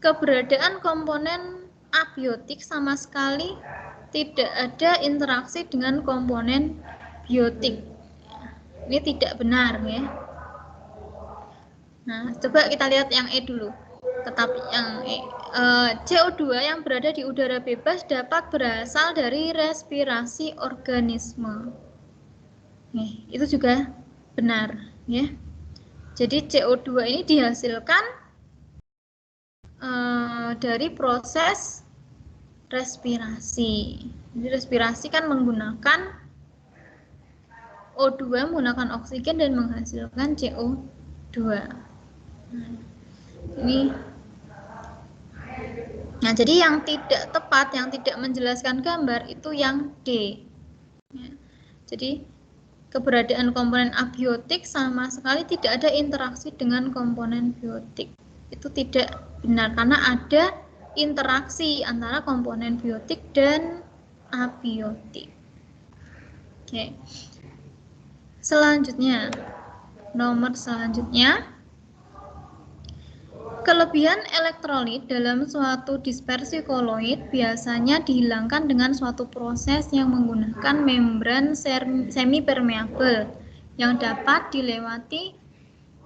keberadaan komponen abiotik sama sekali tidak ada interaksi dengan komponen biotik. Ini tidak benar, ya. Nah, coba kita lihat yang E dulu. Tetapi yang CO2 yang berada di udara bebas dapat berasal dari respirasi organisme. Nih, itu juga benar, ya. Jadi CO2 ini dihasilkan dari proses respirasi. Jadi respirasi kan menggunakan O2, menggunakan oksigen dan menghasilkan CO2. Nah, jadi yang tidak tepat, yang tidak menjelaskan gambar itu yang D. Ya. Jadi keberadaan komponen abiotik sama sekali tidak ada interaksi dengan komponen biotik. Itu tidak benar karena ada interaksi antara komponen biotik dan abiotik. Oke. Selanjutnya, nomor selanjutnya, kelebihan elektrolit dalam suatu dispersi koloid biasanya dihilangkan dengan suatu proses yang menggunakan membran semi-permeabel yang dapat dilewati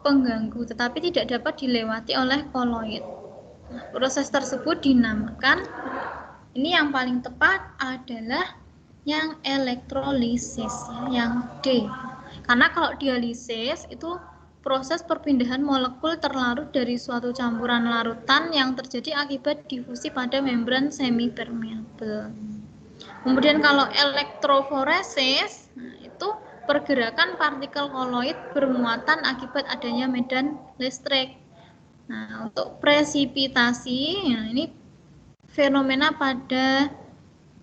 pengganggu tetapi tidak dapat dilewati oleh koloid. Nah, proses tersebut dinamakan, ini yang paling tepat adalah yang elektrolisis, yang D. Karena kalau dialisis itu proses perpindahan molekul terlarut dari suatu campuran larutan yang terjadi akibat difusi pada membran semi-permeabel. Kemudian kalau elektroforesis, nah itu pergerakan partikel koloid bermuatan akibat adanya medan listrik. Nah, untuk presipitasi, nah ini fenomena pada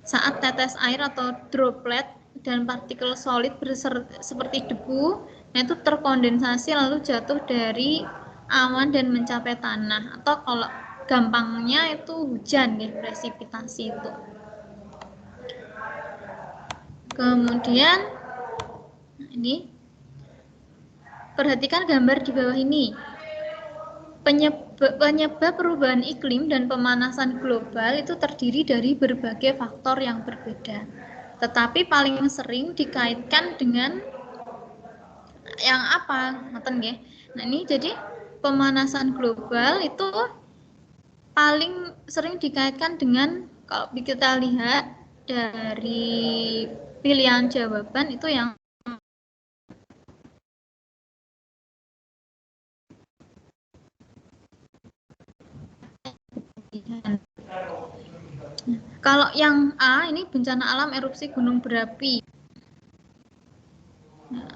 saat tetes air atau droplet dan partikel solid seperti debu, nah itu terkondensasi lalu jatuh dari awan dan mencapai tanah, atau kalau gampangnya itu hujan, ya, presipitasi itu. Kemudian ini perhatikan gambar di bawah ini. Penyebab perubahan iklim dan pemanasan global itu terdiri dari berbagai faktor yang berbeda. tetapi paling sering dikaitkan dengan yang apa? Ngoten nggih. Nah, ini jadi pemanasan global itu paling sering dikaitkan dengan, kalau kita lihat dari pilihan jawaban itu yang kalau yang A ini bencana alam erupsi gunung berapi. Nah,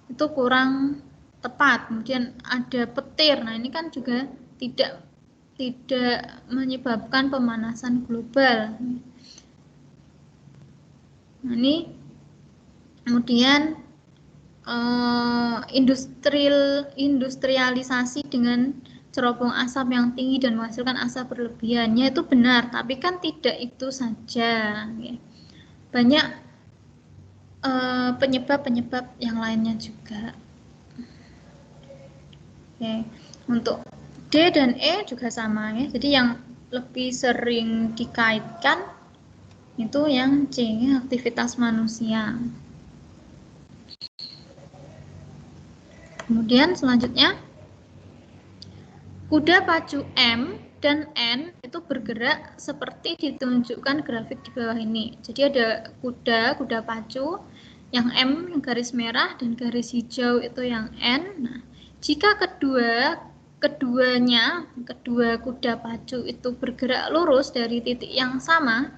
itu kurang tepat. Kemudian ada petir. Nah, ini kan juga tidak menyebabkan pemanasan global. Nah, ini kemudian industrialisasi dengan cerobong asap yang tinggi dan menghasilkan asap berlebihannya itu benar, tapi kan tidak itu saja. Banyak penyebab-penyebab yang lainnya juga. Oke. Untuk D dan E juga sama ya. Jadi yang lebih sering dikaitkan itu yang C, aktivitas manusia. Kemudian selanjutnya, kuda pacu M dan N itu bergerak seperti ditunjukkan grafik di bawah ini. Jadi ada kuda pacu, yang M yang garis merah dan garis hijau itu yang N. Nah, jika kedua kuda pacu itu bergerak lurus dari titik yang sama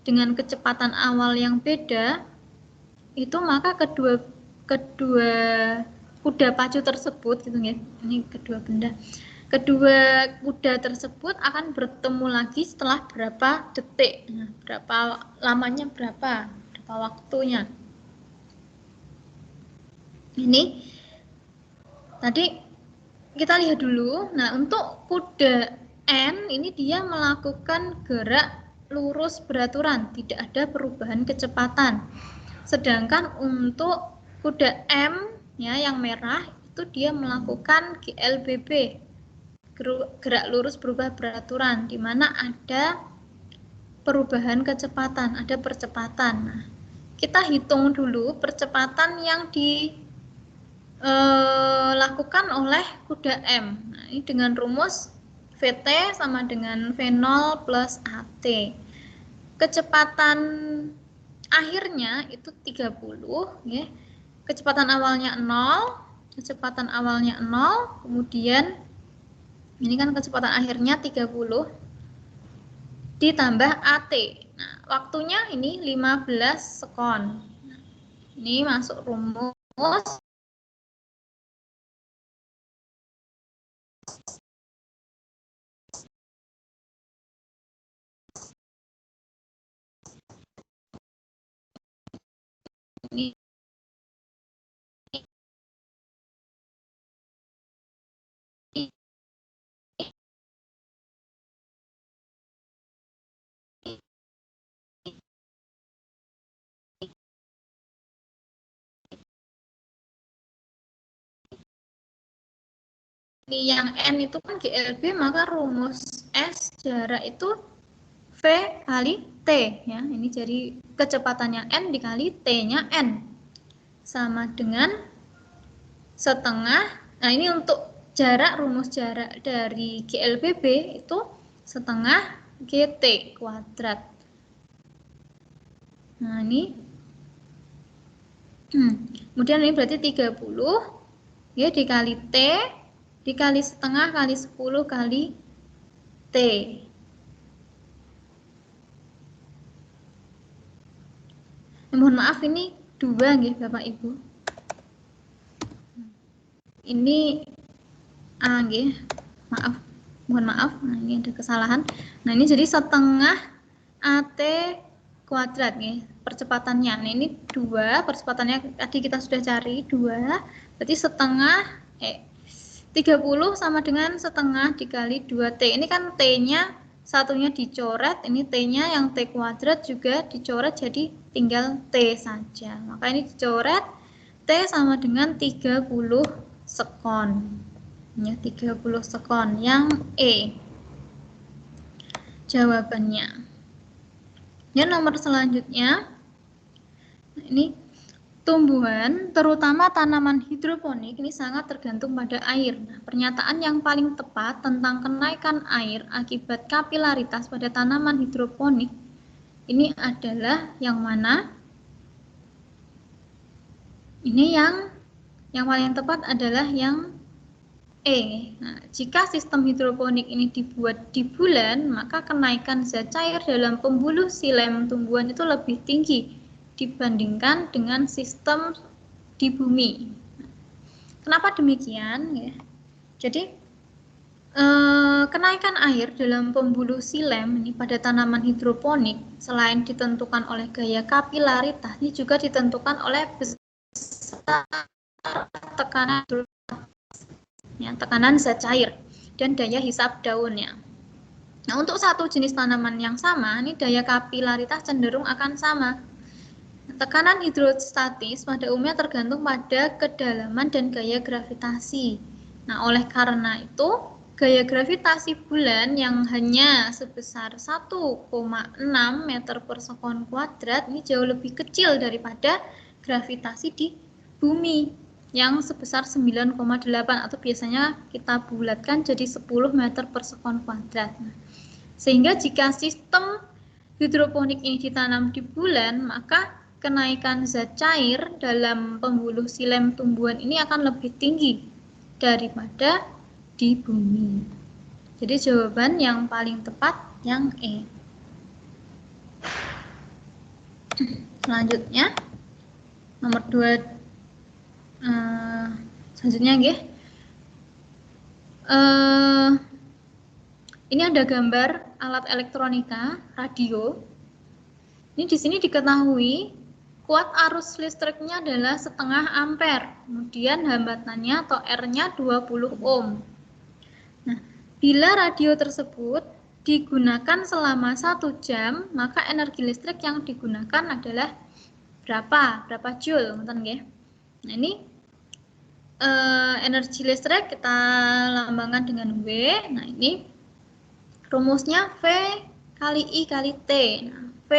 dengan kecepatan awal yang beda, itu maka kedua kuda pacu tersebut gitu ya. Ini kedua kuda tersebut akan bertemu lagi setelah berapa detik. Nah, berapa lamanya, berapa waktunya. Ini tadi kita lihat dulu. Nah, untuk kuda N ini dia melakukan gerak lurus beraturan, tidak ada perubahan kecepatan. Sedangkan untuk kuda M ya yang merah itu dia melakukan GLBB, gerak lurus berubah beraturan, di mana ada perubahan kecepatan, ada percepatan. Nah, kita hitung dulu percepatan yang dilakukan oleh kuda M. Nah, ini dengan rumus VT sama dengan V0 plus AT. Kecepatan akhirnya itu 30 ya. Kecepatan awalnya 0, kemudian ini kan kecepatan akhirnya 30 ditambah AT. Nah, waktunya ini 15 sekon. Ini masuk rumus ini yang N itu kan GLB, maka rumus S jarak itu V kali T ya. Ini jadi kecepatannya N dikali T-nya N sama dengan setengah. Nah, ini untuk jarak, rumus jarak dari GLBB itu setengah GT kuadrat. Nah, ini kemudian ini berarti 30 ya dikali T dikali setengah kali 10 kali T. Mohon maaf ini 2 nggih Bapak Ibu. Ini A nggih. Maaf. Mohon maaf. Nah, ini ada kesalahan. Nah, ini jadi setengah AT kuadrat nih percepatannya. Nah, ini 2, percepatannya tadi kita sudah cari 2. Berarti setengah 30 sama dengan setengah dikali 2T. Ini kan T-nya satunya dicoret, ini T-nya yang T kuadrat juga dicoret, jadi tinggal T saja. Maka ini dicoret, T sama dengan 30 sekon. Ya, 30 sekon. Yang E jawabannya. Ya, nomor selanjutnya, Nah, ini tumbuhan, terutama tanaman hidroponik, ini sangat tergantung pada air. Nah, pernyataan yang paling tepat tentang kenaikan air akibat kapilaritas pada tanaman hidroponik ini adalah yang mana? Ini yang paling tepat adalah yang E. Nah, jika sistem hidroponik ini dibuat di bulan, maka kenaikan zat cair dalam pembuluh silem tumbuhan itu lebih tinggi dibandingkan dengan sistem di bumi. Kenapa demikian? Ya. Jadi, kenaikan air dalam pembuluh silem ini pada tanaman hidroponik selain ditentukan oleh gaya kapilaritas, ini juga ditentukan oleh besar tekanan ya, tekanan zat cair dan daya hisap daunnya. Nah, untuk satu jenis tanaman yang sama, ini daya kapilaritas cenderung akan sama. Tekanan hidrostatis pada umumnya tergantung pada kedalaman dan gaya gravitasi. Nah, oleh karena itu, gaya gravitasi bulan yang hanya sebesar 1,6 meter per sekon kuadrat ini jauh lebih kecil daripada gravitasi di bumi yang sebesar 9,8 atau biasanya kita bulatkan jadi 10 meter per sekon kuadrat. Nah, sehingga jika sistem hidroponik ini ditanam di bulan, maka kenaikan zat cair dalam pembuluh silem tumbuhan ini akan lebih tinggi daripada di bumi. Jadi jawaban yang paling tepat yang E. Selanjutnya, nomor 2. Selanjutnya nggih. Ini ada gambar alat elektronika radio. Ini di sini diketahui kuat arus listriknya adalah 0,5 ampere. Kemudian hambatannya atau R-nya 20 ohm. Nah, bila radio tersebut digunakan selama 1 jam, maka energi listrik yang digunakan adalah berapa? Berapa joule? Nggih. Nah, ini energi listrik kita lambangkan dengan W. Nah, ini rumusnya V kali I kali T. Nah, V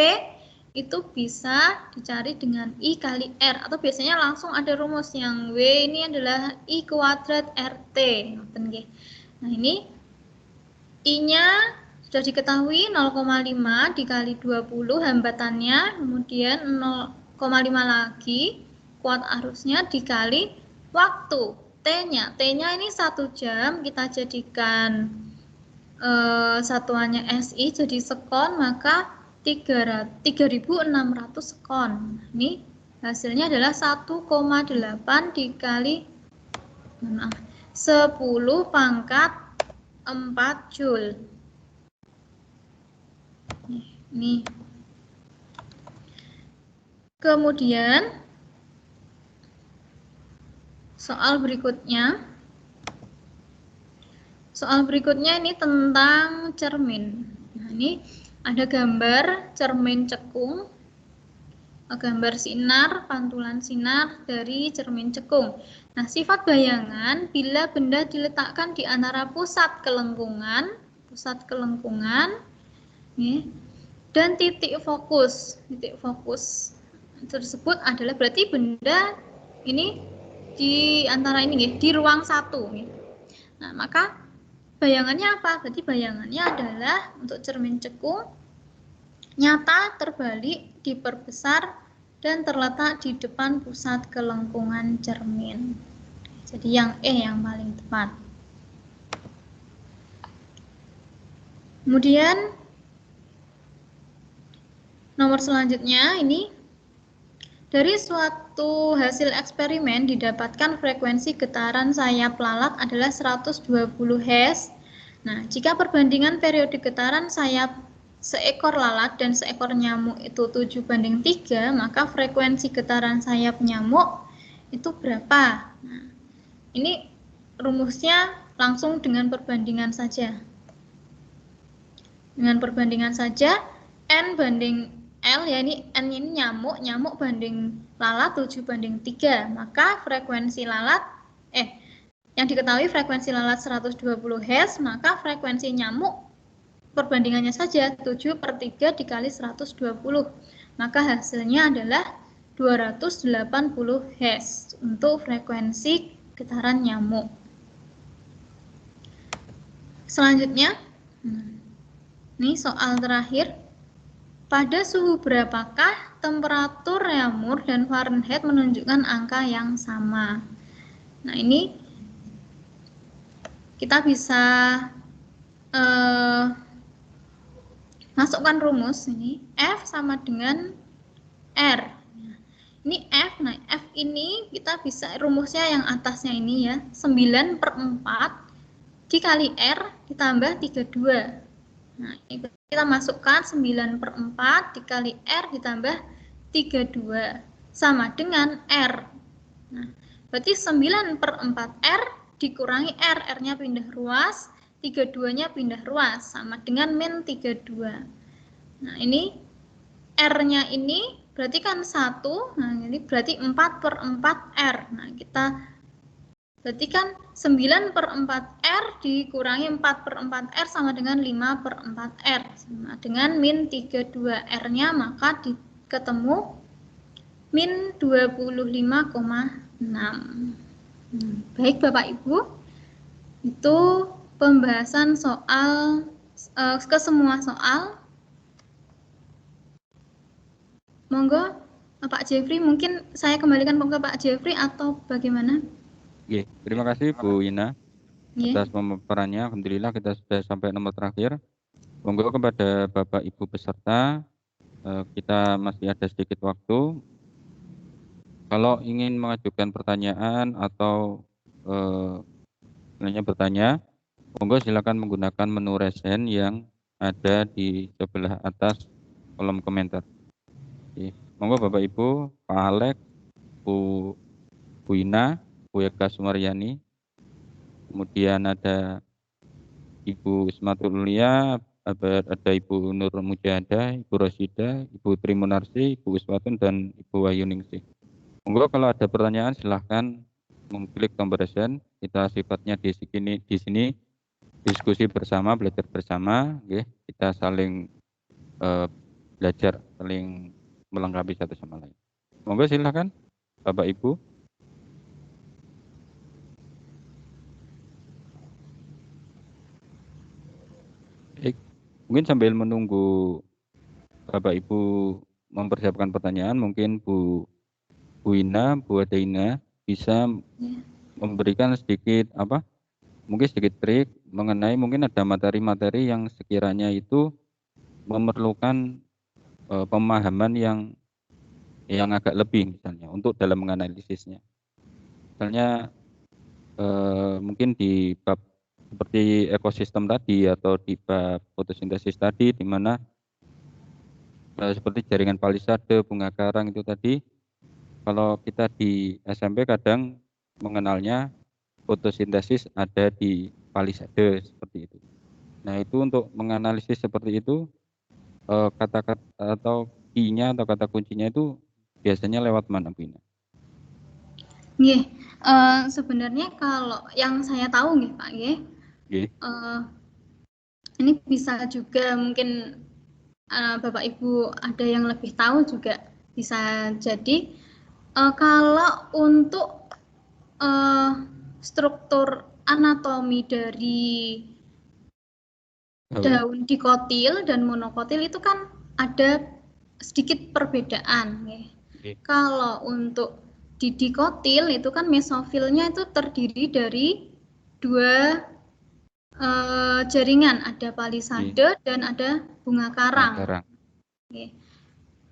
itu bisa dicari dengan I kali R, atau biasanya langsung ada rumus yang W ini adalah I kuadrat RT. Nah, ini I-nya sudah diketahui 0,5 dikali 20 hambatannya, kemudian 0,5 lagi kuat arusnya dikali waktu T-nya. T-nya ini 1 jam, kita jadikan satuannya SI jadi sekon, maka 3.600 sekon. Ini hasilnya adalah 1,8 dikali 10 pangkat 4 joule. Ini. Kemudian soal berikutnya ini tentang cermin. Nah, ini ada gambar cermin cekung, gambar sinar, pantulan sinar dari cermin cekung. Nah, sifat bayangan bila benda diletakkan di antara pusat kelengkungan dan titik fokus. Titik fokus tersebut adalah berarti benda ini di antara ini di ruang 1. Nah, maka bayangannya apa? Berarti bayangannya adalah untuk cermin cekung nyata, terbalik, diperbesar, dan terletak di depan pusat kelengkungan cermin. Jadi yang E yang paling tepat. Kemudian nomor selanjutnya ini dari suatu hasil eksperimen didapatkan frekuensi getaran sayap lalat adalah 120 Hz. Nah, jika perbandingan periode getaran sayap seekor lalat dan seekor nyamuk itu 7:3, maka frekuensi getaran sayap nyamuk itu berapa? Nah, ini rumusnya langsung dengan perbandingan saja. Dengan perbandingan saja, N banding L, ya ini N ini nyamuk banding lalat 7:3, maka frekuensi lalat, yang diketahui frekuensi lalat 120 Hz, maka frekuensi nyamuk perbandingannya saja 7/3 dikali 120, maka hasilnya adalah 280 Hz untuk frekuensi getaran nyamuk. Selanjutnya, ini soal terakhir. Pada suhu berapakah temperatur Reaumur dan Fahrenheit menunjukkan angka yang sama? Nah, ini kita bisa masukkan rumus ini. F sama dengan R. Ini F, nah F ini kita bisa rumusnya yang atasnya ini ya, 9/4 dikali R ditambah 32. Nah, ini kita masukkan 9/4 dikali R ditambah 32 sama dengan R. Nah, berarti 9/4 R dikurangi R, R-nya pindah ruas, 32-nya pindah ruas, sama dengan min 32. Nah, ini R-nya ini berarti kan 1, nah ini berarti 4/4R. Nah, kita berarti kan 9/4R dikurangi 4/4R sama dengan 5/4R, sama dengan min 32. R-nya maka ketemu min 25,6. Baik Bapak Ibu, itu pembahasan soal ke semua soal. Monggo Pak Jeffrey, mungkin saya kembalikan ke Pak Jeffrey atau bagaimana? Oke, terima kasih Bu Ina atas pemaparannya. Alhamdulillah kita sudah sampai nomor terakhir. Monggo kepada Bapak Ibu peserta, kita masih ada sedikit waktu. Kalau ingin mengajukan pertanyaan atau bertanya, monggo silakan menggunakan menu raise hand yang ada di sebelah atas kolom komentar. Oke. Monggo Bapak Ibu, Pak Alex, Bu Ina, Bu Eka Sumaryani, kemudian ada Ibu Ismatul Ulia, ada Ibu Nur Mujahada, Ibu Rosida, Ibu Trimunarsi, Ibu Uswatun, dan Ibu Wayuningsih. Monggo kalau ada pertanyaan silahkan mengklik tombol raise hand. Kita sifatnya di sini diskusi bersama, belajar bersama, okay. Kita saling belajar, saling melengkapi satu sama lain. Monggo silakan Bapak Ibu. Baik, mungkin sambil menunggu Bapak Ibu mempersiapkan pertanyaan, mungkin Bu Ina, Bu Adaina bisa memberikan sedikit mungkin sedikit trik mengenai mungkin ada materi-materi yang sekiranya itu memerlukan pemahaman yang agak lebih misalnya untuk dalam menganalisisnya. Misalnya mungkin di bab seperti ekosistem tadi atau di bab fotosintesis tadi, di mana seperti jaringan palisade, bunga karang itu tadi, kalau kita di SMP kadang mengenalnya fotosintesis ada di palisade seperti itu. Nah, itu untuk menganalisis seperti itu, kata-kata atau key-nya atau kata kuncinya itu biasanya lewat mana, Bu Ina? Sebenarnya kalau yang saya tahu nggih Pak nggih. Ini bisa juga mungkin Bapak Ibu ada yang lebih tahu juga bisa jadi kalau untuk struktur anatomi dari daun dikotil dan monokotil itu kan ada sedikit perbedaan. Kalau untuk di dikotil itu kan mesofilnya itu terdiri dari dua jaringan, ada palisade dan ada bunga karang.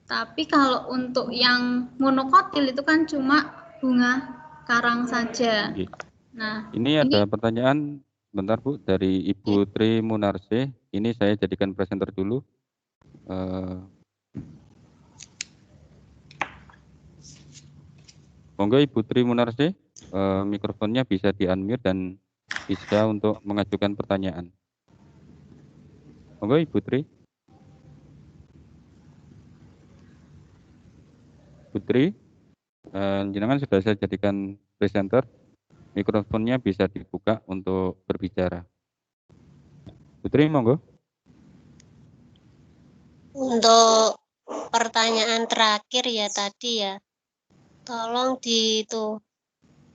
Tapi kalau untuk yang monokotil itu kan cuma bunga karang saja. Nah, ini ada pertanyaan, bentar Bu, dari Ibu Tri Munarse. Ini saya jadikan presenter dulu. Monggo Ibu Tri Munarse, mikrofonnya bisa di-unmute dan bisa untuk mengajukan pertanyaan. Monggo Ibu Tri. Putri, jenengan sudah saya jadikan presenter, mikrofonnya bisa dibuka untuk berbicara. Putri, monggo. Untuk pertanyaan terakhir ya tadi ya, Tolong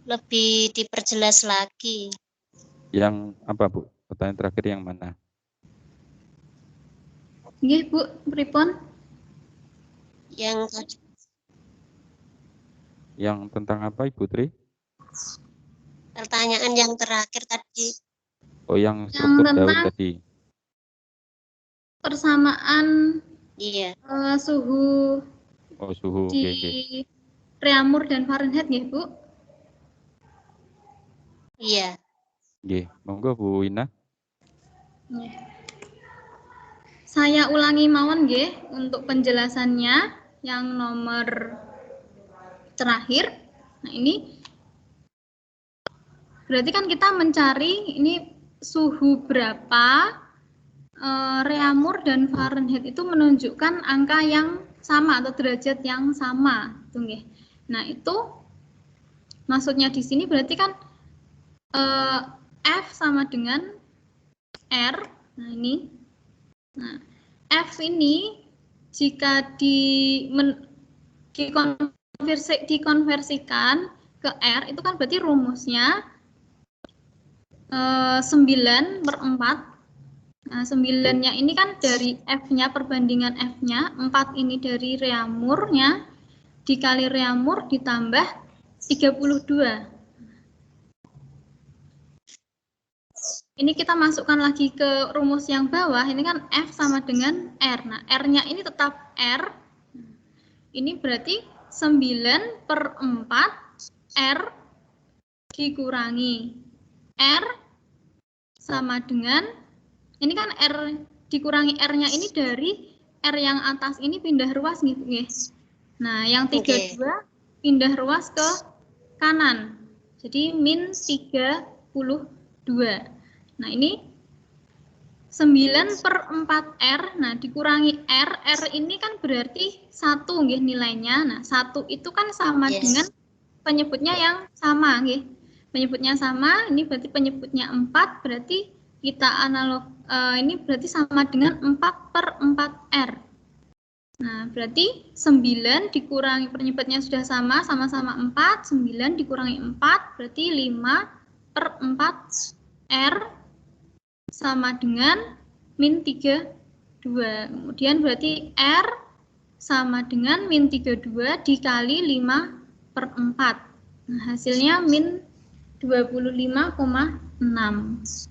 lebih diperjelas lagi. Yang apa, Bu? Pertanyaan terakhir yang mana? Nggih, Bu, pripun? Yang tentang apa, Ibu Tri? Pertanyaan yang terakhir tadi. Oh, yang struktur daun tadi. Persamaan Iya. Suhu suhu di Reaumur dan Fahrenheit nggih, Bu? Iya. Nggih, monggo Bu Ina. Saya ulangi mawon nggih untuk penjelasannya yang nomor terakhir. Nah, ini berarti kan kita mencari ini suhu berapa, Reaumur dan Fahrenheit itu menunjukkan angka yang sama atau derajat yang sama, gitu nggih. Nah, itu maksudnya di sini berarti kan F sama dengan R. Nah, ini. Nah, F ini jika dikonversikan ke R itu kan berarti rumusnya 9/4. Nah, 9-nya ini kan dari F-nya, perbandingan F-nya, 4 ini dari Reaumurnya, dikali Reaumur ditambah 32. Ini kita masukkan lagi ke rumus yang bawah, ini kan F sama dengan R. Nah, R-nya ini tetap R. Ini berarti 9/4 R dikurangi R sama dengan, ini kan R dikurangi R-nya ini dari R yang atas ini pindah ruas gitu, guys. Nah, yang 32 pindah ruas ke kanan. Jadi min 32. Nah, ini 9/4R, nah dikurangi R, R ini kan berarti 1 nggih nilainya. Nah, 1 itu kan sama dengan penyebutnya yang sama nggih. Penyebutnya sama, ini berarti penyebutnya 4, berarti kita analog, ini berarti sama dengan 4/4R. Nah, berarti 9 dikurangi penyebutnya sudah sama, sama-sama 4, 9 dikurangi 4, berarti 5/4R sama dengan min 32. Kemudian berarti R sama dengan min 32 dikali 5/4. Nah, hasilnya min 25,6.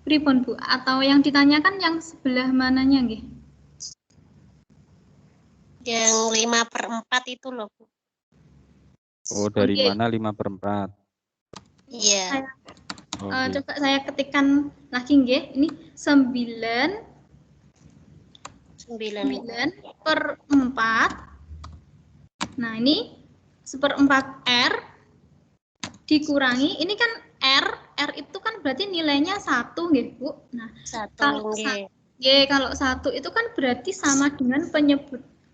Pripun, Bu? Atau yang ditanyakan yang sebelah mananya nggih? Yang 5/4 itu loh, Bu. Oh, dari mana 5/4? Iya. Coba saya ketikkan lagi nggih. Ini 9/4. Nah, ini 1/4R dikurangi, ini kan R itu kan berarti nilainya 1 nggih, Bu. Nah, 1 kalau 1 itu kan berarti sama dengan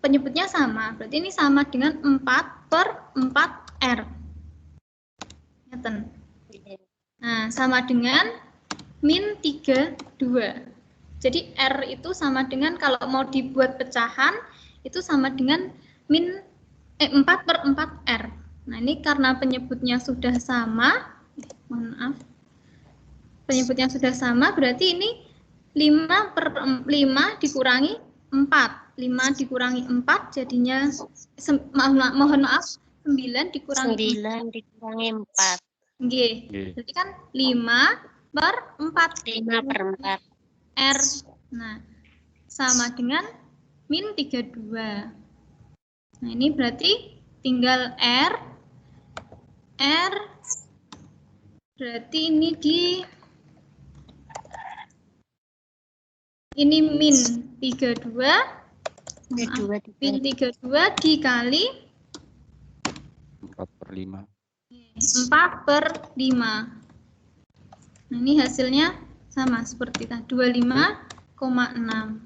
penyebutnya sama. Berarti ini sama dengan 4/4R. Ngeten. Nah, sama dengan min 32. Jadi R itu sama dengan, kalau mau dibuat pecahan, itu sama dengan 4/4R. Nah, ini karena penyebutnya sudah sama, mohon maaf, penyebutnya sudah sama, berarti ini 5 dikurangi 4. 5 dikurangi 4 jadinya, mohon maaf, 9 dikurangi 4. Nggih. Berarti kan 5/4. 5/4. R. Nah, sama dengan min 32. Nah, ini berarti tinggal R. R berarti ini min 32. Min 32 dikali 4/5. 4/5. Nah, ini hasilnya sama seperti tadi, 25,6.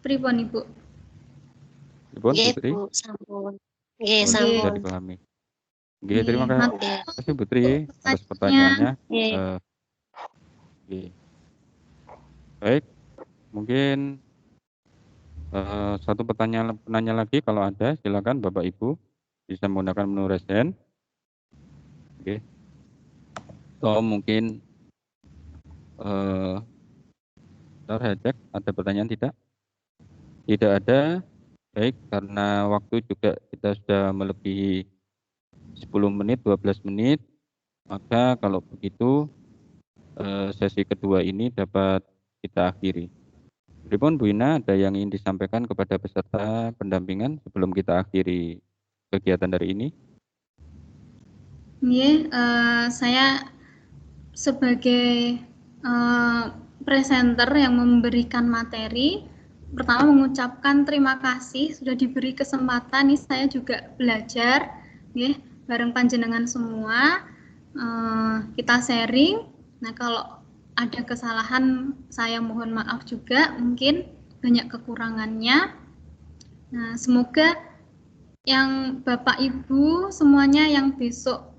Pripun, Ibu? Pripun, Putri? Sampun. Nggih, sampun. Bisa dipahami. Nggih, terima kasih Putri atas pertanyaannya. Baik, mungkin Satu penanya lagi kalau ada, silakan Bapak Ibu bisa menggunakan menu raise hand. Oke. Atau mungkin Hedek, ada pertanyaan tidak? Tidak ada. Baik, karena waktu juga kita sudah melebihi 10 menit, 12 menit, maka kalau begitu sesi kedua ini dapat kita akhiri. Pripun Bu Ina, ada yang ingin disampaikan kepada peserta pendampingan sebelum kita akhiri kegiatan hari ini? Saya sebagai presenter yang memberikan materi, pertama mengucapkan terima kasih sudah diberi kesempatan. Nih saya juga belajar, bareng panjenengan semua. Kita sharing. Nah, kalau ada kesalahan, saya mohon maaf juga, mungkin banyak kekurangannya. Nah, semoga yang Bapak Ibu semuanya yang besok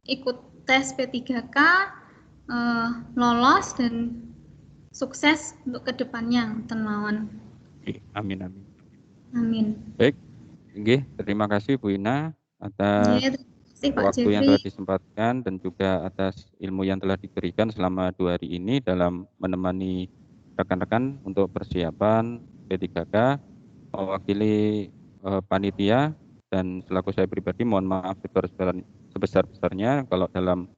ikut tes P3K lolos dan sukses untuk kedepannya, teman. Amin, amin. Amin. Baik, terima kasih Bu Ina atas waktu yang telah disempatkan dan juga atas ilmu yang telah diberikan selama 2 hari ini dalam menemani rekan-rekan untuk persiapan P3K, mewakili panitia, dan selaku saya pribadi mohon maaf sebesar-besarnya kalau dalam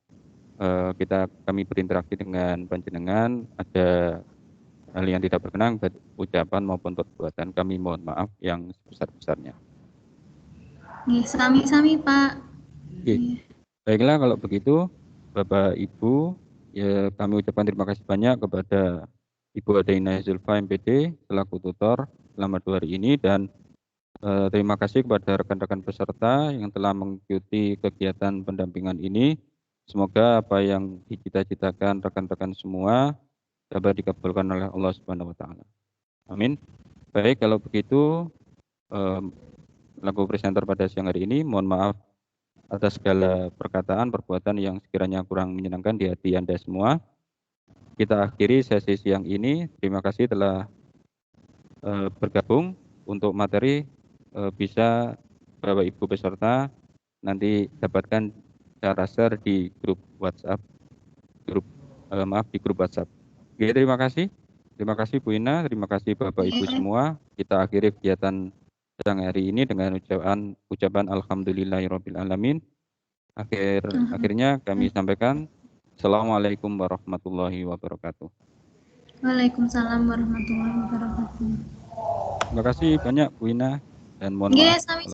kami berinteraksi dengan panjenengan ada hal yang tidak berkenan baik ucapan maupun perbuatan, kami mohon maaf yang sebesar-besarnya. Sami-sami Pak. Baiklah kalau begitu Bapak Ibu, ya kami ucapkan terima kasih banyak kepada Ibu Adaina Zulfa MPD selaku tutor selama 2 hari ini, dan terima kasih kepada rekan-rekan peserta yang telah mengikuti kegiatan pendampingan ini. Semoga apa yang dicita-citakan rekan-rekan semua dapat dikabulkan oleh Allah Subhanahu wa taala. Amin. Baik, kalau begitu laku presenter pada siang hari ini, mohon maaf atas segala perkataan, perbuatan yang sekiranya kurang menyenangkan di hati Anda semua. Kita akhiri sesi siang ini. Terima kasih telah bergabung. Untuk materi bisa Bapak Ibu peserta nanti dapatkan cara share di grup WhatsApp, di grup WhatsApp. Oke, terima kasih. Terima kasih Bu Ina, terima kasih Bapak Ibu semua. Kita akhiri kegiatan siang hari ini dengan ucapan alhamdulillahirabbil alamin. Akhirnya kami sampaikan Assalamualaikum warahmatullahi wabarakatuh. Waalaikumsalam warahmatullahi wabarakatuh. Terima kasih banyak Bu Ina dan mohon maaf.